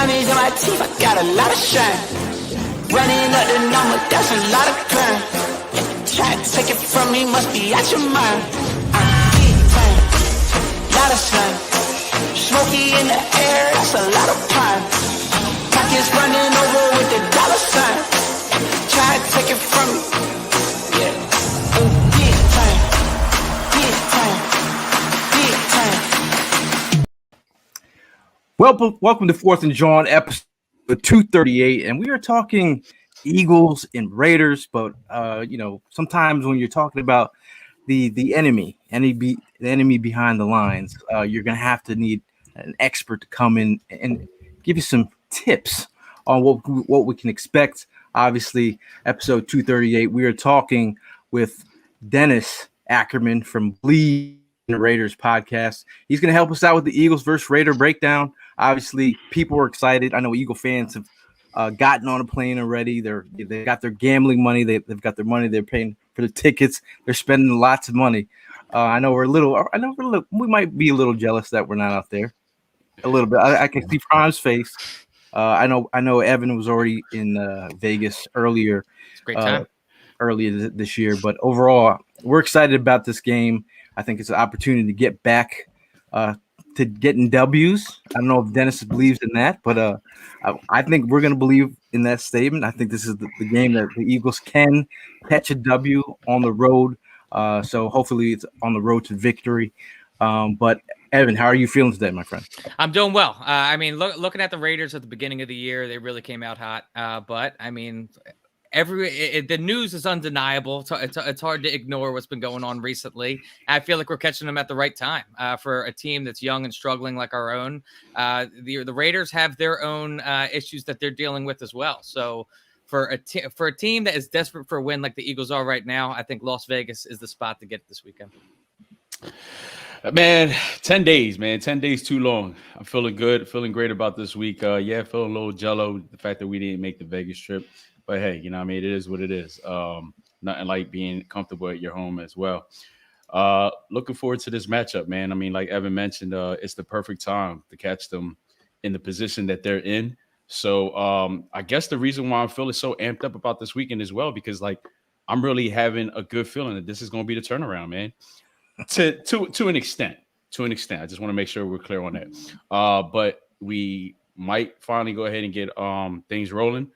diamonds in my teeth, I got a lot of shine. Running up the number, that's a lot of crime. Try to take it from me, must be out your mind. I'm big time, lot of sun. Smoky in the air, that's a lot of pine. Pockets running over with the dollar sign. Try to take it from me, yeah. Big time, big time, big time. Welcome to Fourth and Jawn, episode 238, and we are talking Eagles and Raiders. But sometimes when you're talking about the enemy behind the lines, you're gonna have to need an expert to come in and give you some tips on what we can expect. Obviously, episode 238, we are talking with Dennis Ackerman from Bleav, the Raiders podcast. He's going to help us out with the Eagles versus Raider breakdown. Obviously, people are excited. I know Eagle fans have gotten on a plane already. They got their gambling money. They've got their money. They're paying for the tickets. They're spending lots of money. I know we might be a little jealous that we're not out there. A little bit. I can see Prime's face. I know Evan was already in Vegas earlier. It's a great time. Earlier this year, but overall, we're excited about this game. I think it's an opportunity to get back to getting W's. I don't know if Dennis believes in that, but I think we're going to believe in that statement. I think this is the game that the Eagles can catch a W on the road. So hopefully it's on the road to victory. But Evan, how are you feeling today, my friend? I'm doing well. Looking at the Raiders at the beginning of the year, they really came out hot. But the news is undeniable. It's hard to ignore what's been going on recently. I feel like we're catching them at the right time for a team that's young and struggling like our own. The Raiders have their own issues that they're dealing with as well. So for a team that is desperate for a win like the Eagles are right now, I think Las Vegas is the spot to get it this weekend. Man, 10 days, man. 10 days too long. I'm feeling good, feeling great about this week. Feeling a little jello, the fact that we didn't make the Vegas trip. But hey, it is what it is. Nothing like being comfortable at your home as well. Looking forward to this matchup, man. Like Evan mentioned, it's the perfect time to catch them in the position that they're in. So I guess the reason why I'm feeling so amped up about this weekend as well, because I'm really having a good feeling that this is going to be the turnaround, man. To an extent. I just want to make sure we're clear on that. But we might finally go ahead and get things rolling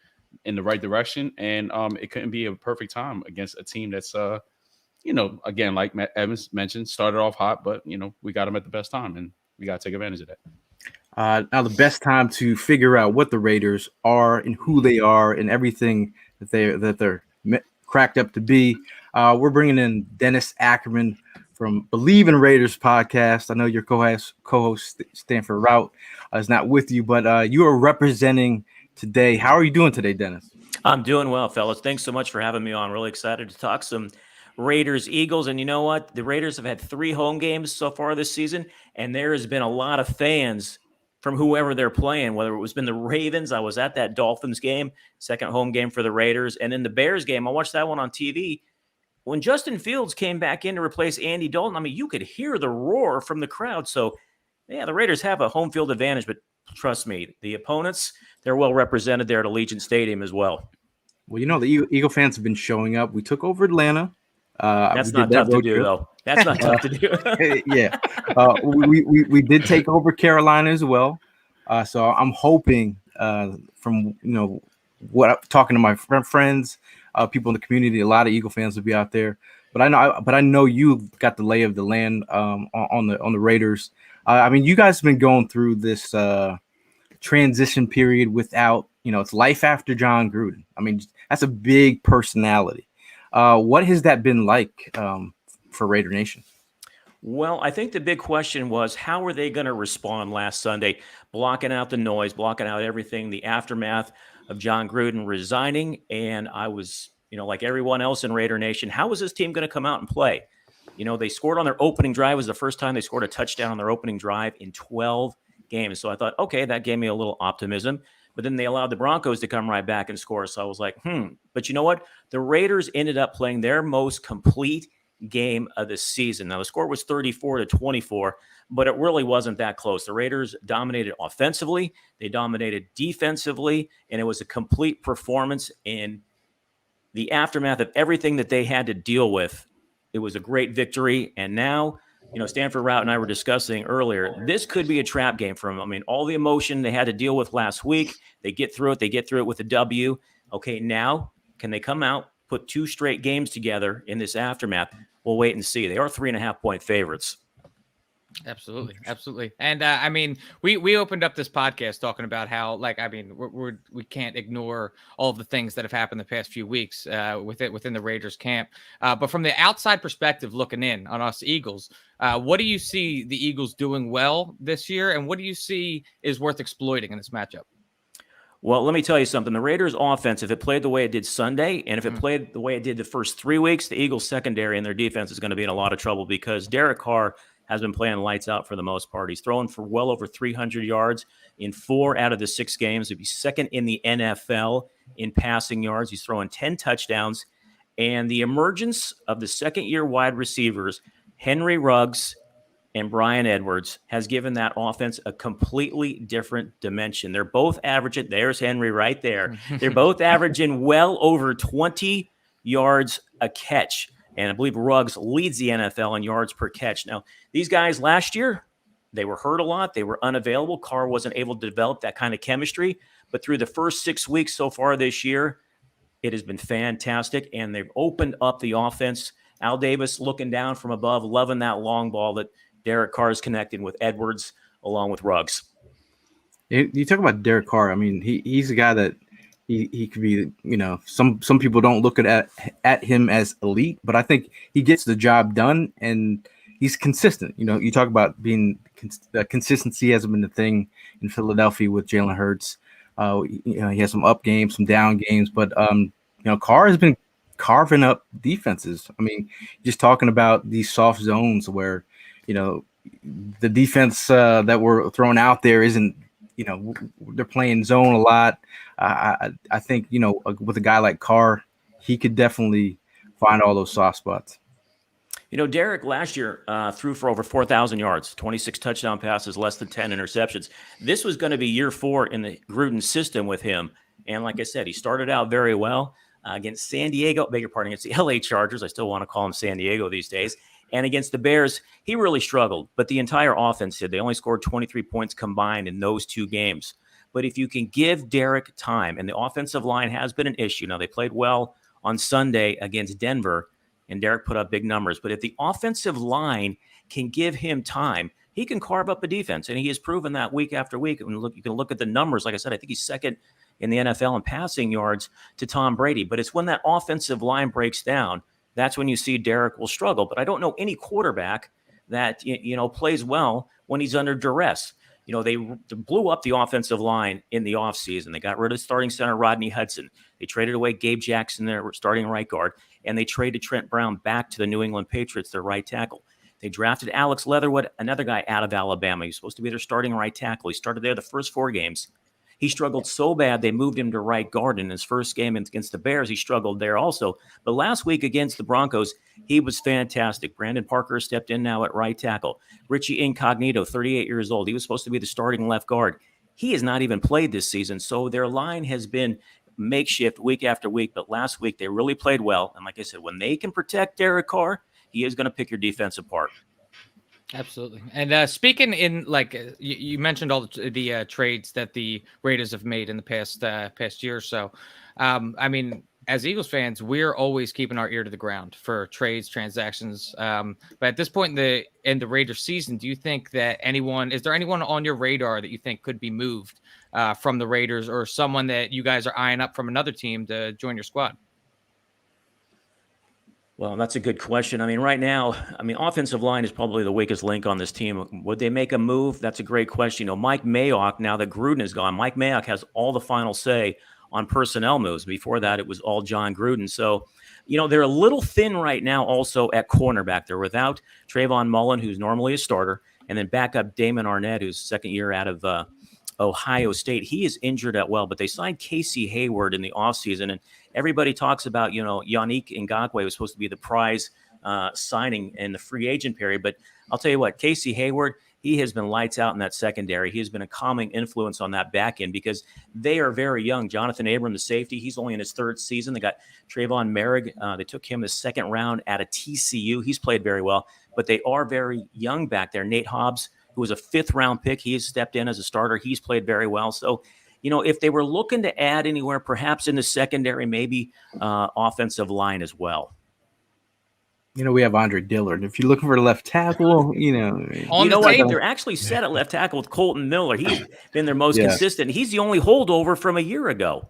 in the right direction, and it couldn't be a perfect time against a team that's again, like Evans mentioned, started off hot, but we got them at the best time, and we got to take advantage of that. Now the best time to figure out what the Raiders are and who they are and everything that they're cracked up to be. We're bringing in Dennis Ackerman from Bleav in Raiders podcast. I know your co-host Stanford Rout is not with you, but you are representing today. How are you doing today, Dennis? I'm doing well, fellas. Thanks so much for having me on. Really excited to talk some Raiders, Eagles. And you know what? The Raiders have had 3 home games so far this season, and there has been a lot of fans from whoever they're playing, whether it was been the Ravens. I was at that Dolphins game, second home game for the Raiders. And then the Bears game, I watched that one on TV. When Justin Fields came back in to replace Andy Dalton, you could hear the roar from the crowd. So, yeah, the Raiders have a home field advantage, but trust me, the opponents, they're well represented there at Allegiant Stadium as well. Well, the Eagle fans have been showing up. We took over Atlanta. That's not tough to do, though. That's not tough to do. Yeah. We did take over Carolina as well. So I'm hoping from, what I'm talking to my friends, people in the community, a lot of Eagle fans will be out there. But I know you've got the lay of the land on the Raiders. You guys have been going through this transition period without, it's life after Jon Gruden. That's a big personality. What has that been like for Raider Nation? Well, I think the big question was, how were they going to respond last Sunday, blocking out the noise, blocking out everything, the aftermath of Jon Gruden resigning. And I was, like everyone else in Raider Nation, how was this team going to come out and play? They scored on their opening drive. It was the first time they scored a touchdown on their opening drive in 12 games. So I thought, okay, that gave me a little optimism. But then they allowed the Broncos to come right back and score. So I was like, But you know what? The Raiders ended up playing their most complete game of the season. Now, the score was 34-24, but it really wasn't that close. The Raiders dominated offensively, they dominated defensively, and it was a complete performance in the aftermath of everything that they had to deal with. It was a great victory, and now, Stanford Route and I were discussing earlier, this could be a trap game for them. I mean, all the emotion they had to deal with last week, they get through it with a W. Okay, now, can they come out, put 2 straight games together in this aftermath? We'll wait and see. They are 3.5-point favorites. Absolutely. And I mean, we opened up this podcast talking about how, we can't ignore all of the things that have happened the past few weeks within the Raiders camp. But from the outside perspective, looking in on us Eagles, what do you see the Eagles doing well this year, and what do you see is worth exploiting in this matchup? Well, let me tell you something. The Raiders' offense, if it played the way it did Sunday, and if it played the way it did the first 3 weeks, the Eagles' secondary and their defense is going to be in a lot of trouble because Derek Carr has been playing lights out for the most part. He's throwing for well over 300 yards in 4 out of the 6 games. He'd be second in the NFL in passing yards. He's throwing 10 touchdowns. And the emergence of the second-year wide receivers, Henry Ruggs and Bryan Edwards, has given that offense a completely different dimension. They're both averaging, there's Henry right there. They're both averaging well over 20 yards a catch. And I Bleav Ruggs leads the NFL in yards per catch. Now, these guys last year, they were hurt a lot. They were unavailable. Carr wasn't able to develop that kind of chemistry. But through the first 6 weeks so far this year, it has been fantastic. And they've opened up the offense. Al Davis looking down from above, loving that long ball that Derek Carr is connecting with Edwards along with Ruggs. You talk about Derek Carr. I mean, he's a guy that he could be, some people don't look at him as elite, but I think he gets the job done and he's consistent. You talk about being consistency hasn't been the thing in Philadelphia with Jalen Hurts. He has some up games, some down games, but Carr has been carving up defenses. I mean, just talking about these soft zones where, the defense that we're throwing out there isn't, they're playing zone a lot. I think, with a guy like Carr, he could definitely find all those soft spots. Derek last year threw for over 4,000 yards, 26 touchdown passes, less than 10 interceptions. This was going to be year 4 in the Gruden system with him. And like I said, he started out very well against against the LA Chargers. I still want to call him San Diego these days. And against the Bears, he really struggled. But the entire offense did. They only scored 23 points combined in those 2 games. But if you can give Derek time, and the offensive line has been an issue. Now, they played well on Sunday against Denver, and Derek put up big numbers. But if the offensive line can give him time, he can carve up a defense. And he has proven that week after week. And you can look at the numbers. Like I said, I think he's second in the NFL in passing yards to Tom Brady. But it's when that offensive line breaks down, that's when you see Derek will struggle. But I don't know any quarterback that, plays well when he's under duress. They blew up the offensive line in the offseason. They got rid of starting center Rodney Hudson. They traded away Gabe Jackson, their starting right guard, and they traded Trent Brown back to the New England Patriots, their right tackle. They drafted Alex Leatherwood, another guy out of Alabama. He's supposed to be their starting right tackle. He started there the first 4 games. He struggled so bad, they moved him to right guard. In his first game against the Bears, he struggled there also. But last week against the Broncos, he was fantastic. Brandon Parker stepped in now at right tackle. Richie Incognito, 38 years old. He was supposed to be the starting left guard. He has not even played this season, so their line has been makeshift week after week. But last week, they really played well. And like I said, when they can protect Derek Carr, he is going to pick your defense apart. Absolutely. And speaking in, you mentioned all the trades that the Raiders have made in the past year or so. I mean, as Eagles fans, we're always keeping our ear to the ground for trades, transactions. But at this point in the Raiders season, do you think that is there anyone on your radar that you think could be moved from the Raiders, or someone that you guys are eyeing up from another team to join your squad? Well, that's a good question. I mean, right now, offensive line is probably the weakest link on this team. Would they make a move? That's a great question. Mike Mayock, now that Gruden is gone, Mike Mayock has all the final say on personnel moves. Before that, it was all John Gruden. So, they're a little thin right now also at cornerback. They're without Trayvon Mullen, who's normally a starter, and then backup Damon Arnett, who's second year out of Ohio State. He is injured at well, but they signed Casey Hayward in the offseason, and everybody talks about, Yannick Ngakoue was supposed to be the prize signing in the free agent period. But I'll tell you what, Casey Hayward, he has been lights out in that secondary. He has been a calming influence on that back end because they are very young. Jonathan Abram, the safety, he's only in his 3rd season. They got Trayvon Merrick. They took him the 2nd round out of TCU. He's played very well, but they are very young back there. Nate Hobbs, who was a 5th round pick, he has stepped in as a starter. He's played very well. So, if they were looking to add anywhere, perhaps in the secondary, maybe offensive line as well. We have Andre Dillard. If you're looking for a left tackle, they're actually set at left tackle with Colton Miller. He's been their most consistent. He's the only holdover from a year ago.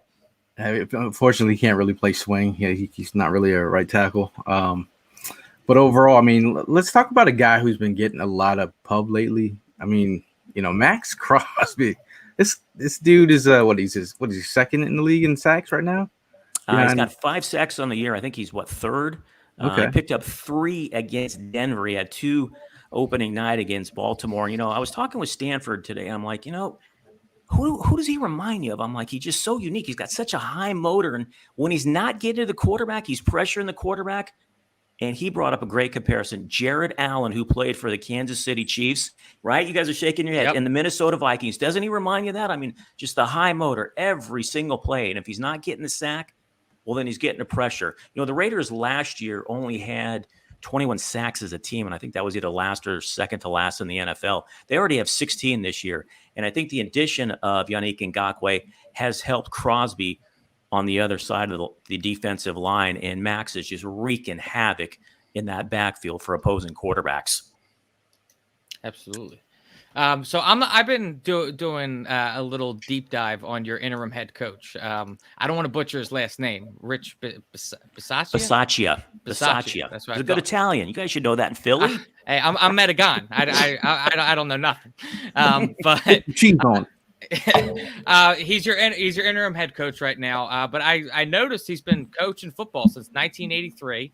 Unfortunately, he can't really play swing. Yeah, he's not really a right tackle. But overall, I mean, let's talk about a guy who's been getting a lot of pub lately. I mean, Max Crosby. This dude is what is he, 2nd in the league in sacks right now? He's got 5 sacks on the year. I think he's 3rd. Okay. He picked up 3 against Denver. He had 2 opening night against Baltimore. I was talking with Stanford today. I'm like, who does he remind you of? I'm like, he's just so unique. He's got such a high motor. And when he's not getting to the quarterback, he's pressuring the quarterback. And he brought up a great comparison. Jared Allen, who played for the Kansas City Chiefs, right? You guys are shaking your head. Yep. And the Minnesota Vikings. Doesn't he remind you of that? I mean, just the high motor every single play. And if he's not getting the sack, well, then he's getting the pressure. The Raiders last year only had 21 sacks as a team, and I think that was either last or second to last in the NFL. They already have 16 this year, and I think the addition of Yannick Ngakoue has helped Crosby on the other side of the defensive line, and Max is just wreaking havoc in that backfield for opposing quarterbacks. Absolutely. So I've been doing a little deep dive on your interim head coach. I don't want to butcher his last name. Rich Bisaccia. That's right. That's He's a good Italian. You guys should know that in Philly. Hey, I'm Metagon. I don't know nothing. But cheese on. He's your interim head coach right now. But I noticed he's been coaching football since 1983.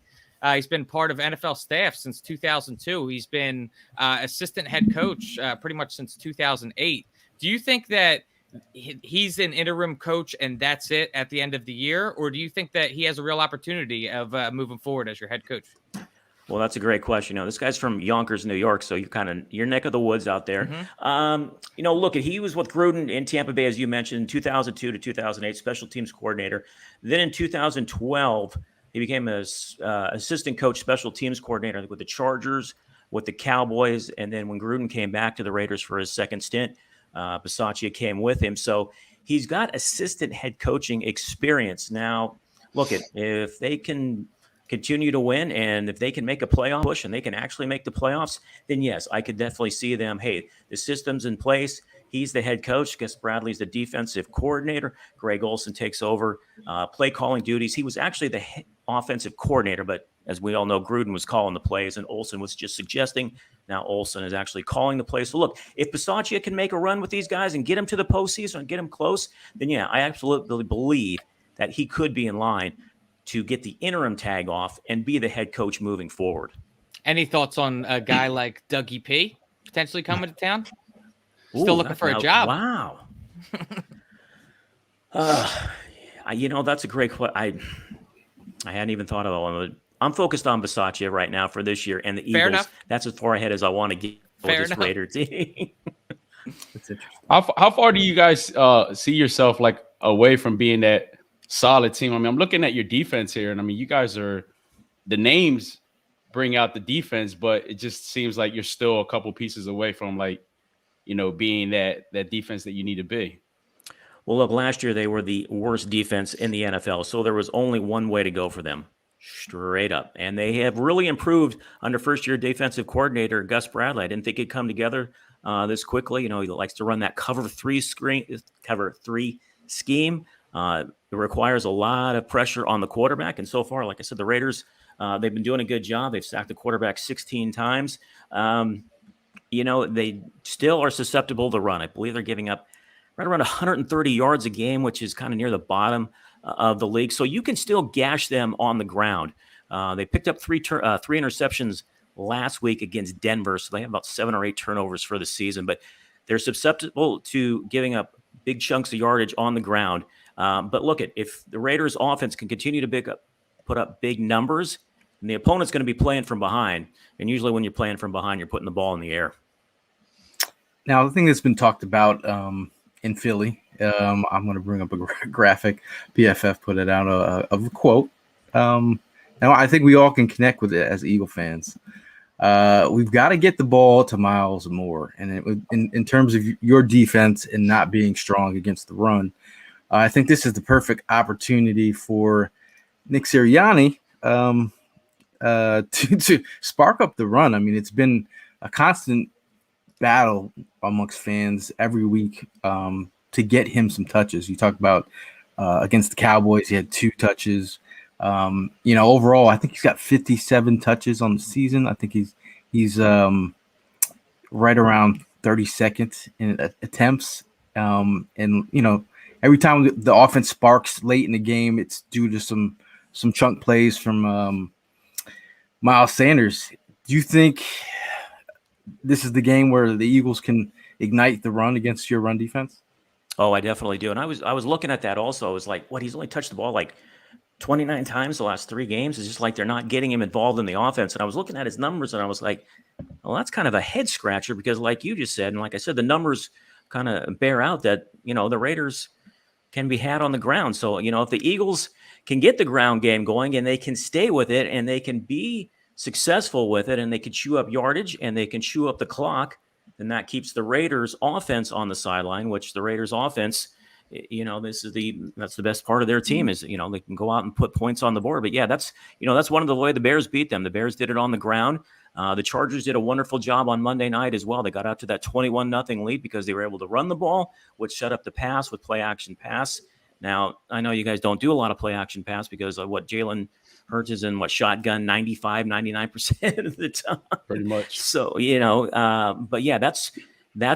He's been part of NFL staff since 2002. He's been assistant head coach pretty much since 2008. Do you think that he's an interim coach and that's it at the end of the year? Or do you think that he has a real opportunity of moving forward as your head coach? Well, that's a great question. This guy's from Yonkers, New York, so you're kind of your neck of the woods out there. Mm-hmm. Look, he was with Gruden in Tampa Bay, as you mentioned, 2002 to 2008, special teams coordinator. Then in 2012, he became an assistant coach, special teams coordinator with the Chargers, with the Cowboys, and then when Gruden came back to the Raiders for his second stint, Bisaccia came with him. So he's got assistant head coaching experience. Now, look, if they can continue to win and if they can make a playoff push and they can actually make the playoffs, then yes, I could definitely see them. Hey, the system's in place. He's the head coach. Gus Bradley's the defensive coordinator. Greg Olson takes over play calling duties. He was actually the offensive coordinator, but as we all know, Gruden was calling the plays and Olson was just suggesting. Now Olson is actually calling the plays. So look, if Bisaccia can make a run with these guys and get them to the postseason and get them close, then yeah, I absolutely believe that he could be in line to get the interim tag off and be the head coach moving forward. Any thoughts on a guy like Dougie P potentially coming to town? Still looking for a job. Wow. That's a great question. I hadn't even thought of it. I'm focused on Bisaccia right now for this year and the Eagles. Fair enough. That's as far ahead as I want to get with this Raider team. That's interesting. How far do you guys see yourself like away from being that solid team? I mean, I'm looking at your defense here, and I mean, you guys are the names bring out the defense, but it just seems like you're still a couple pieces away from being that defense that you need to be. Well, look, last year they were the worst defense in the NFL, so there was only one way to go for them, straight up. And they have really improved under first-year defensive coordinator Gus Bradley. I didn't think it'd come together this quickly. He likes to run that cover three scheme. It requires a lot of pressure on the quarterback. And so far, like I said, the Raiders, they've been doing a good job. They've sacked the quarterback 16 times. They still are susceptible to run. I believe they're giving up right around 130 yards a game, which is kind of near the bottom of the league. So you can still gash them on the ground. They picked up three interceptions last week against Denver, so they have about 7 or 8 turnovers for the season. But they're susceptible to giving up big chunks of yardage on the ground. But look, if the Raiders' offense can continue to put up big numbers, And the opponent's going to be playing from behind. And usually when you're playing from behind, you're putting the ball in the air. Now, the thing that's been talked about in Philly, I'm going to bring up a graphic. PFF put it out of a quote. Now, I think we all can connect with it as Eagle fans. We've got to get the ball to Miles more. And in terms of your defense and not being strong against the run, I think this is the perfect opportunity for Nick Sirianni to spark up the run. I mean, it's been a constant battle amongst fans every week to get him some touches. You talk about against the Cowboys, he had 2 touches. Overall, I think he's got 57 touches on the season. I think he's right around 32nd in attempts. Every time the offense sparks late in the game, it's due to some chunk plays from Miles Sanders. Do you think this is the game where the Eagles can ignite the run against your run defense? Oh, I definitely do. And I was looking at that also. I was like, what? He's only touched the ball like 29 times the last 3 games. It's just like they're not getting him involved in the offense. And I was looking at his numbers and I was like, well, that's kind of a head scratcher because like you just said, and like I said, the numbers kind of bear out that, the Raiders can be had on the ground. So, if the Eagles can get the ground game going and they can stay with it and they can be successful with it and they can chew up yardage and they can chew up the clock, then that keeps the Raiders offense on the sideline, which the Raiders offense, that's the best part of their team is, they can go out and put points on the board. But yeah, that's one of the way the Bears beat them. The Bears did it on the ground. The Chargers did a wonderful job on Monday night as well. They got out to that 21-0 lead because they were able to run the ball, which set up the pass with play action pass. Now, I know you guys don't do a lot of play action pass because of what Jalen Hurts is in shotgun 95, 99% of the time. Pretty much. So, but yeah, that's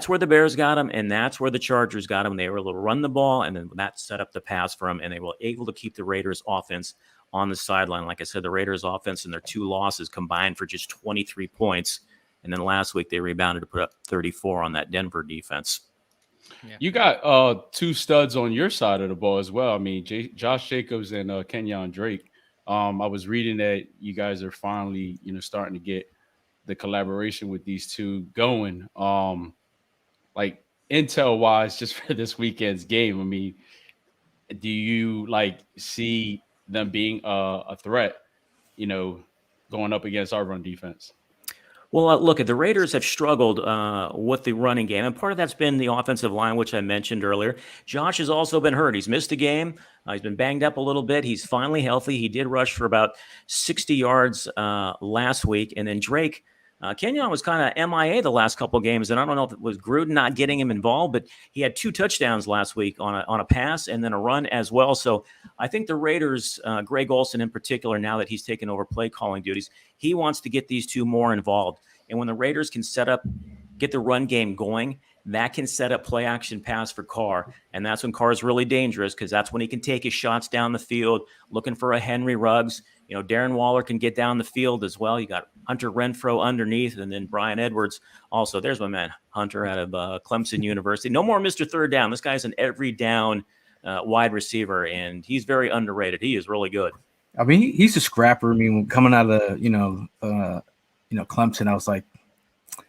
where the Bears got him, and that's where the Chargers got him. They were able to run the ball, and then that set up the pass for him, and they were able to keep the Raiders offense on the sideline. Like I said, the Raiders offense and their 2 losses combined for just 23 points. And then last week they rebounded to put up 34 on that Denver defense. Yeah. You got 2 studs on your side of the ball as well. I mean, Josh Jacobs and Kenyon Drake. I was reading that you guys are finally, starting to get the collaboration with these 2 going. Like intel wise, just for this weekend's game, I mean, do you see them being a threat, going up against our run defense? Well, look, the Raiders have struggled with the running game, and part of that's been the offensive line, which I mentioned earlier. Josh has also been hurt. He's missed a game. He's been banged up a little bit. He's finally healthy. He did rush for about 60 yards last week. And then Drake, Kenyon was kind of MIA the last couple of games, and I don't know if it was Gruden not getting him involved, but he had 2 touchdowns last week on a pass and then a run as well. So I think the Raiders, Greg Olsen in particular, now that he's taken over play calling duties, he wants to get these 2 more involved. And when the Raiders can get the run game going, that can set up play action pass for Carr. And that's when Carr is really dangerous because that's when he can take his shots down the field, looking for a Henry Ruggs. Darren Waller can get down the field as well. You got Hunter Renfrow underneath, and then Brian Edwards also. There's my man, Hunter, out of Clemson University. No more Mr. Third Down. This guy's an every down wide receiver, and he's very underrated. He is really good. I mean, he's a scrapper. I mean, coming out of Clemson, I was like,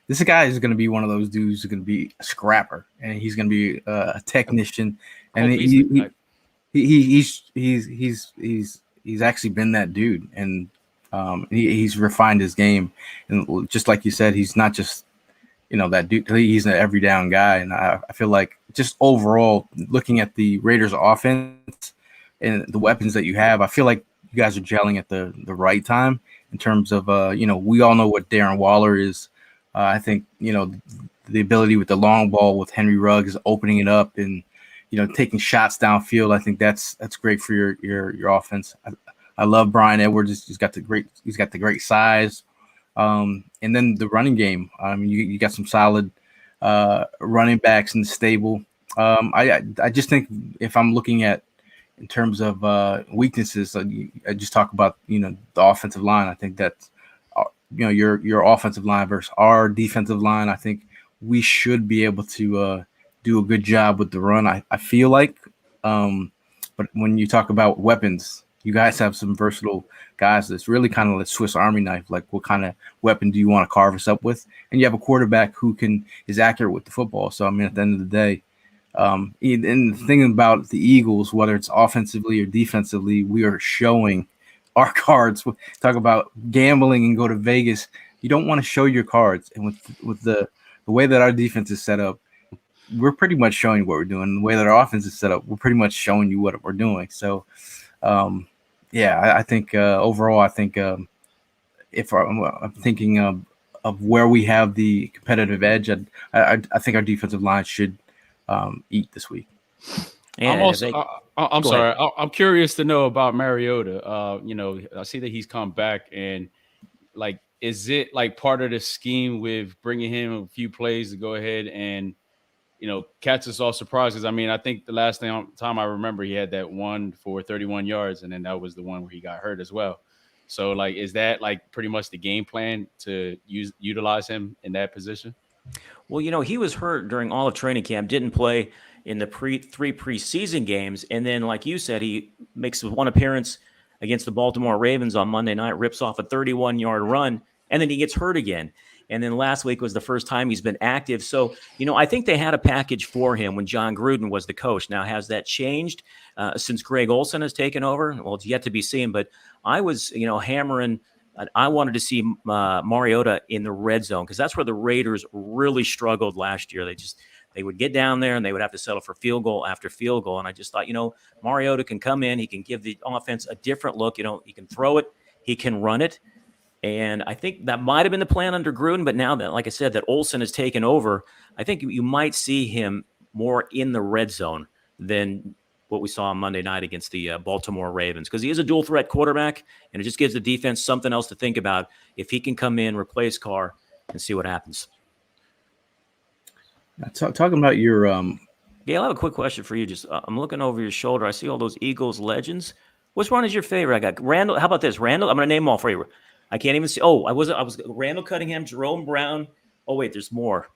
this guy is going to be one of those dudes who's going to be a scrapper, and he's going to be a technician. And he's actually been that dude, and he's refined his game. And just like you said, he's not just that dude. He's an every down guy, and I feel like just overall looking at the Raiders' offense and the weapons that you have, I feel like you guys are gelling at the right time in terms of we all know what Darren Waller is. I think the ability with the long ball with Henry Ruggs opening it up and taking shots downfield. I think that's great for your offense. I love Brian Edwards. He's got the great size. And then the running game. You got some solid running backs in the stable. I just think if I'm looking at in terms of weaknesses, I just talk about the offensive line. I think that's your offensive line versus our defensive line. I think we should be able to do a good job with the run. I feel like, but when you talk about weapons, you guys have some versatile guys that's really kind of like Swiss Army knife. Like, what kind of weapon do you want to carve us up with? And you have a quarterback who is accurate with the football. So, I mean, at the end of the day, and the thing about the Eagles, whether it's offensively or defensively, we are showing our cards. Talk about gambling and go to Vegas. You don't want to show your cards. And with the way that our defense is set up, we're pretty much showing what we're doing. The way that our offense is set up, we're pretty much showing you what we're doing. So, I think overall, if I'm thinking of where we have the competitive edge, I think our defensive line should eat this week. Yeah, I'm sorry. I'm curious to know about Mariota. I see that he's come back, and like, is it like part of the scheme with bringing him a few plays to go ahead and catch us all surprised? Because I mean, I think the last time I remember, he had that one for 31 yards, and then that was the one where he got hurt as well. So, like, is that like pretty much the game plan to utilize him in that position? Well, he was hurt during all of training camp, didn't play in the three preseason games, and then, like you said, he makes one appearance against the Baltimore Ravens on Monday night, rips off a 31-yard run, and then he gets hurt again. And then last week was the first time he's been active. So, I think they had a package for him when John Gruden was the coach. Now, has that changed since Greg Olsen has taken over? Well, it's yet to be seen. But I was, hammering. I wanted to see Mariota in the red zone, because that's where the Raiders really struggled last year. They would get down there and they would have to settle for field goal after field goal. And I just thought, Mariota can come in. He can give the offense a different look. He can throw it. He can run it. And I think that might have been the plan under Gruden, but now that, like I said, that Olsen has taken over, I think you might see him more in the red zone than what we saw on Monday night against the Baltimore Ravens, because he is a dual threat quarterback, and it just gives the defense something else to think about if he can come in, replace Carr, and see what happens. Talking about your Gail, I have a quick question for you. Just I'm looking over your shoulder. I see all those Eagles legends. Which one is your favorite? I got Randall. How about this? Randall. I'm going to name them all for you. I can't even see. Oh, I was Randall Cunningham, Jerome Brown. Oh, wait, there's more.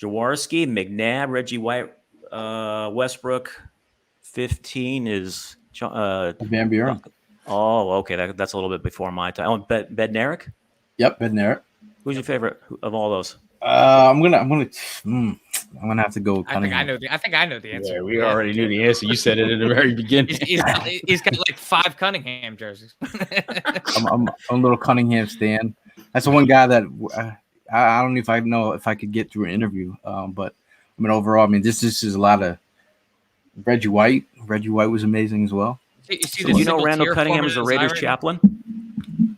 Jaworski, McNabb, Reggie White, Westbrook. 15 is Van Buren. Oh, okay. That's a little bit before my time. Oh, Bednarik? Yep, Bednarik. Who's your favorite of all those? I'm gonna have to go with Cunningham. I think I know the answer. Yeah, we already knew the answer. You said it in the very beginning. He's got like 5 Cunningham jerseys. I'm a little Cunningham stan. That's the one guy that I don't know if I could get through an interview. But I mean, overall, I mean, this is a lot of Reggie White. Reggie White was amazing as well. Did you know Randall Cunningham is the Raiders chaplain?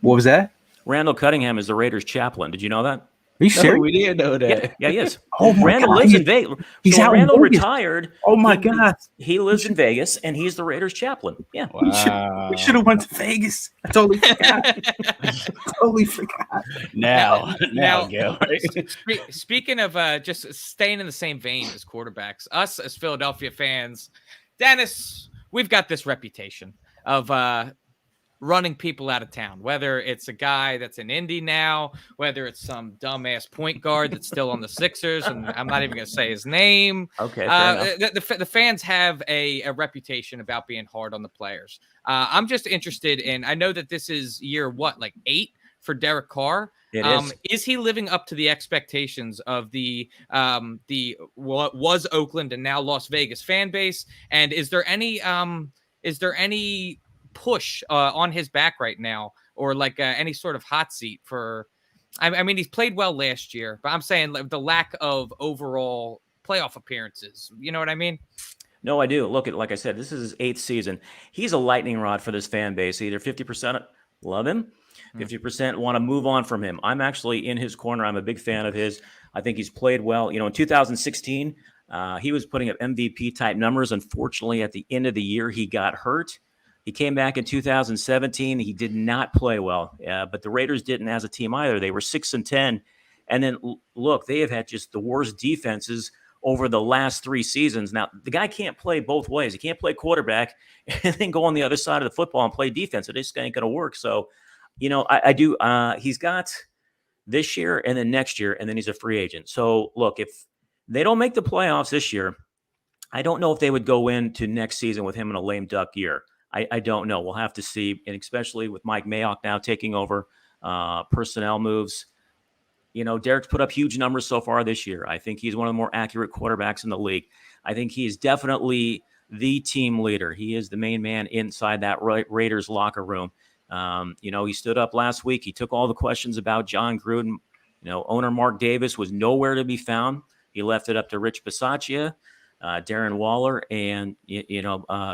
What was that? Randall Cunningham is the Raiders chaplain. Did you know that? Are you serious? We didn't know that. Yeah, he is. Oh my Randall God. lives in Vegas. He's out Randall in Vegas. retired. Oh my God. He lives in Vegas, and he's the Raiders chaplain. Yeah. Wow. We should have went to Vegas. I totally forgot. Now, Gil, right? Speaking of just staying in the same vein as quarterbacks, us as Philadelphia fans, Dennis, we've got this reputation of running people out of town, whether it's a guy that's in Indy now, whether it's some dumbass point guard that's still on the Sixers, and I'm not even going to say his name. Okay. The fans have a reputation about being hard on the players. I'm just interested in, I know that this is year, 8 for Derek Carr. Is he living up to the expectations of the what was Oakland and now Las Vegas fan base? And is there any push on his back right now, or like any sort of hot seat for? I mean, he's played well last year, but I'm saying like, the lack of overall playoff appearances. You know what I mean? No, I do. Look, like I said, this is his 8th season. He's a lightning rod for this fan base. Either 50% love him, 50% want to move on from him. I'm actually in his corner. I'm a big fan of his. I think he's played well. In 2016, he was putting up MVP type numbers. Unfortunately, at the end of the year, he got hurt. He came back in 2017. He did not play well, but the Raiders didn't as a team either. They were 6-10. And then look, they have had just the worst defenses over the last 3 seasons. Now, the guy can't play both ways. He can't play quarterback and then go on the other side of the football and play defense. It just ain't going to work. So, I do. He's got this year and then next year, and then he's a free agent. So, look, if they don't make the playoffs this year, I don't know if they would go into next season with him in a lame duck year. I don't know. We'll have to see, and especially with Mike Mayock now taking over personnel moves. Derek's put up huge numbers so far this year. I think he's one of the more accurate quarterbacks in the league. I think he is definitely the team leader. He is the main man inside that Raiders locker room. He stood up last week. He took all the questions about Jon Gruden. Owner Mark Davis was nowhere to be found. He left it up to Rich Bisaccia, Darren Waller, and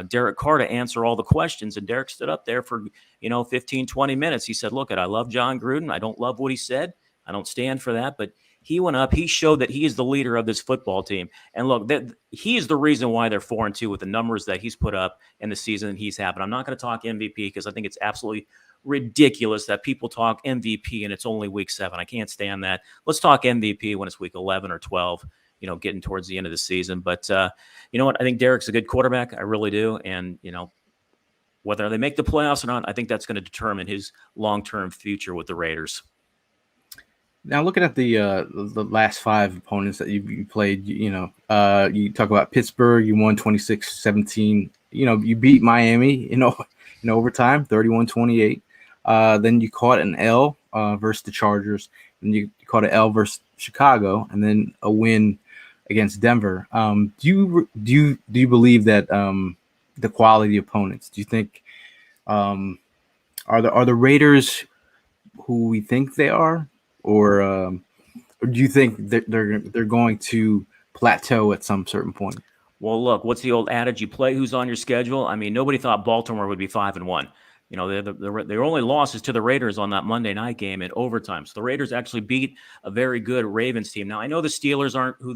Derek Carr to answer all the questions. And Derek stood up there for 15, 20 minutes. He said, "Look, I love Jon Gruden. I don't love what he said. I don't stand for that." But he went up. He showed that he is the leader of this football team. And look, he is the reason why they're 4-2 with the numbers that he's put up in the season he's having. I'm not going to talk MVP because I think it's absolutely ridiculous that people talk MVP and it's only week 7. I can't stand that. Let's talk MVP when it's week 11 or 12, getting towards the end of the season. But you know what? I think Derek's a good quarterback. I really do. And, whether they make the playoffs or not, I think that's going to determine his long-term future with the Raiders. Now, looking at the last 5 opponents that you played, you talk about Pittsburgh, you won 26-17. You beat Miami, in overtime, 31-28. Then you caught an L versus the Chargers, and you caught an L versus Chicago, and then a win against Denver. Do you believe that the quality opponents? Do you think are the Raiders who we think they are? Or do you think they're going to plateau at some certain point? Well, look, what's the old adage? You play who's on your schedule. I mean, nobody thought Baltimore would be 5-1. Their only loss is to the Raiders on that Monday night game in overtime. So the Raiders actually beat a very good Ravens team. Now, I know the Steelers aren't who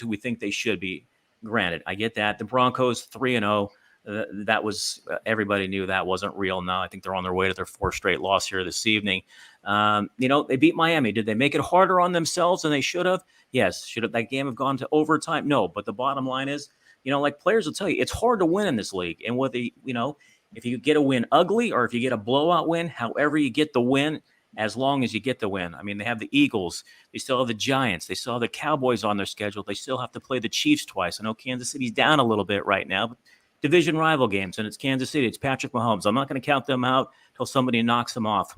we think they should be. Granted, I get that. The Broncos 3-0. That was everybody knew that wasn't real. Now I think they're on their way to their 4th straight loss here this evening. They beat Miami. Did they make it harder on themselves than they should have? Yes. Should have that game have gone to overtime? No. But the bottom line is, like players will tell you, it's hard to win in this league. And whether if you get a win ugly or if you get a blowout win, however you get the win, as long as you get the win. I mean, they have the Eagles. They still have the Giants. They still have the Cowboys on their schedule. They still have to play the Chiefs twice. I know Kansas City's down a little bit right now, but division rival games, and it's Kansas City. It's Patrick Mahomes. I'm not going to count them out until somebody knocks them off.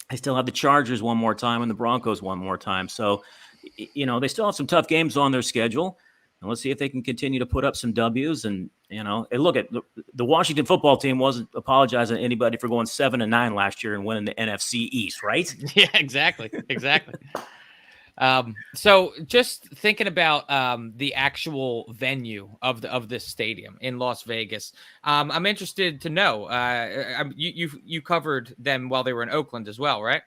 I still have the Chargers one more time and the Broncos one more time. So, they still have some tough games on their schedule. And let's see if they can continue to put up some W's. And, and look at the Washington football team wasn't apologizing to anybody for going 7-9 last year and winning the NFC East, right? Yeah, exactly. So just thinking about the actual venue of this stadium in Las Vegas, I'm interested to know. You covered them while they were in Oakland as well, right?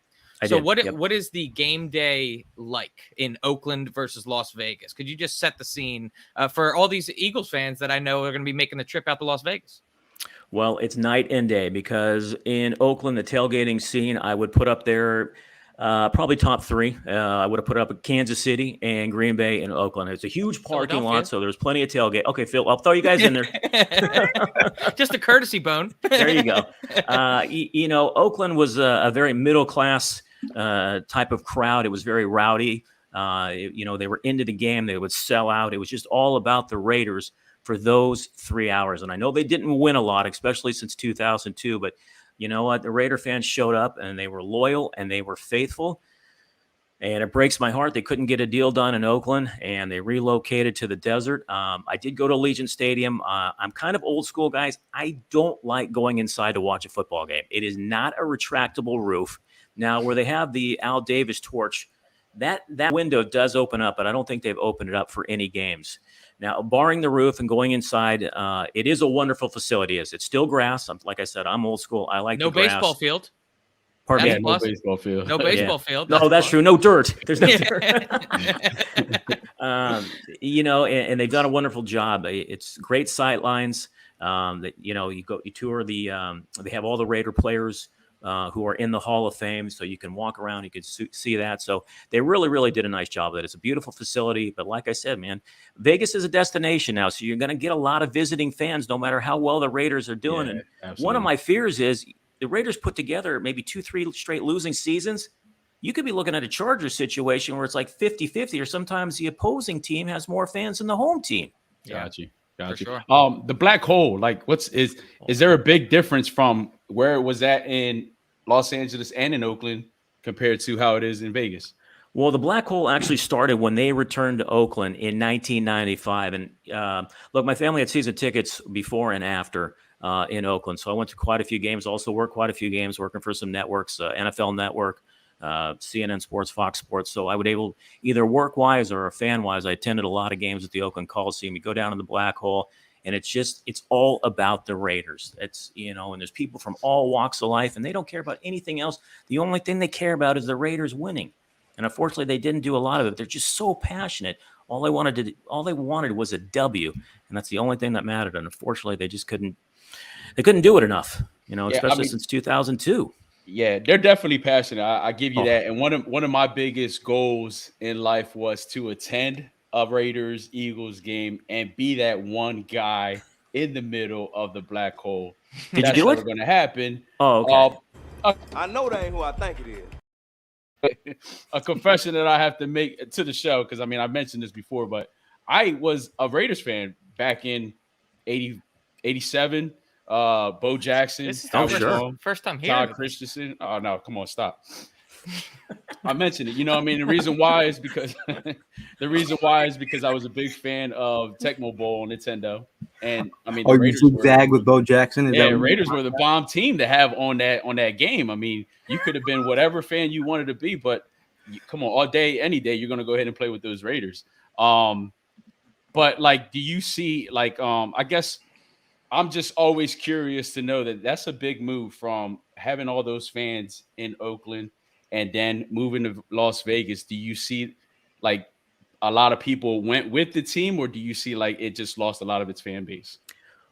What is the game day like in Oakland versus Las Vegas? Could you just set the scene for all these Eagles fans that I know are going to be making the trip out to Las Vegas? Well, it's night and day because in Oakland, the tailgating scene, I would put up there. Probably top 3. I would have put up Kansas City and Green Bay and Oakland. It's a huge parking lot, so there's plenty of tailgate. Okay, Phil, I'll throw you guys in there. Just a courtesy bone. There you go. Oakland was a very middle class type of crowd. It was very rowdy. They were into the game. They would sell out. It was just all about the Raiders for those 3 hours. And I know they didn't win a lot, especially since 2002, but you know what? The Raider fans showed up and they were loyal and they were faithful. And it breaks my heart. They couldn't get a deal done in Oakland and they relocated to the desert. I did go to Allegiant Stadium. I'm kind of old school, guys. I don't like going inside to watch a football game. It is not a retractable roof. Now, where they have the Al Davis torch, that window does open up, but I don't think they've opened it up for any games. Now, barring the roof and going inside, it is a wonderful facility. It's still grass. Like I said, I'm old school. I like no the grass. Baseball field. Pardon me? No baseball field. No baseball field. No, that's true. No dirt. There's no dirt. And they've done a wonderful job. It's great sight lines. You tour the. They have all the Raider players who are in the Hall of Fame, so you can walk around. You can see that. So they really, really did a nice job of it. It's a beautiful facility, but like I said, man, Vegas is a destination now, so you're going to get a lot of visiting fans, no matter how well the Raiders are doing. Yeah, and absolutely. One of my fears is the Raiders put together maybe 2-3 straight losing seasons. You could be looking at a Chargers situation where it's like 50-50, or sometimes the opposing team has more fans than the home team. Got you. For sure. The black hole, like, is there a big difference from where it was at in Los Angeles and in Oakland compared to how it is in Vegas? Well, the black hole actually started when they returned to Oakland in 1995. And look, my family had season tickets before and after in Oakland. So I went to quite a few games, also worked quite a few games working for some networks, NFL Network, CNN Sports, Fox Sports. So I would able either work-wise or fan-wise, I attended a lot of games at the Oakland Coliseum. You go down in the black hole, and it's all about the Raiders. It's, and there's people from all walks of life, and they don't care about anything else. The only thing they care about is the Raiders winning. And unfortunately, they didn't do a lot of it. They're just so passionate. All they wanted was a W, and that's the only thing that mattered. And unfortunately, they just couldn't do it enough. Especially since 2002. Yeah, they're definitely passionate. I give you that. And one of my biggest goals in life was to attend a Raiders Eagles game and be that one guy in the middle of the black hole. Did you do it? That's never going to happen. Oh, okay. I know that ain't who I think it is. A confession that I have to make to the show, because I mentioned this before, but I was a Raiders fan back in 87. Bo Jackson, This is the first time here. Todd Christensen. Oh no, come on, stop. I mentioned it. The reason why is because I was a big fan of Tecmo Bowl on Nintendo, and the Raiders you zag with Bo Jackson? Raiders were the bomb team to have on that game. You could have been whatever fan you wanted to be, but come on, all day, any day, you're gonna go ahead and play with those Raiders. But do you see I guess I'm just always curious to know that that's a big move from having all those fans in Oakland and then moving to Las Vegas. Do you see a lot of people went with the team, or do you see it just lost a lot of its fan base?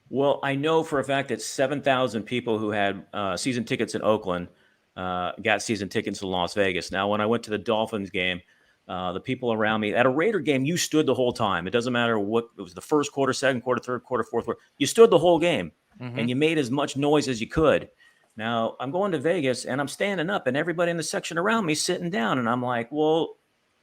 Well, I know for a fact that 7,000 people who had season tickets in Oakland got season tickets in Las Vegas. Now, when I went to the Dolphins game, the people around me at a Raider game, you stood the whole time. It doesn't matter what it was, the first quarter, second quarter, third quarter, fourth quarter. You stood the whole game, and you made as much noise as you could. Now, I'm going to Vegas, and I'm standing up, and everybody in the section around me sitting down. And I'm like, well,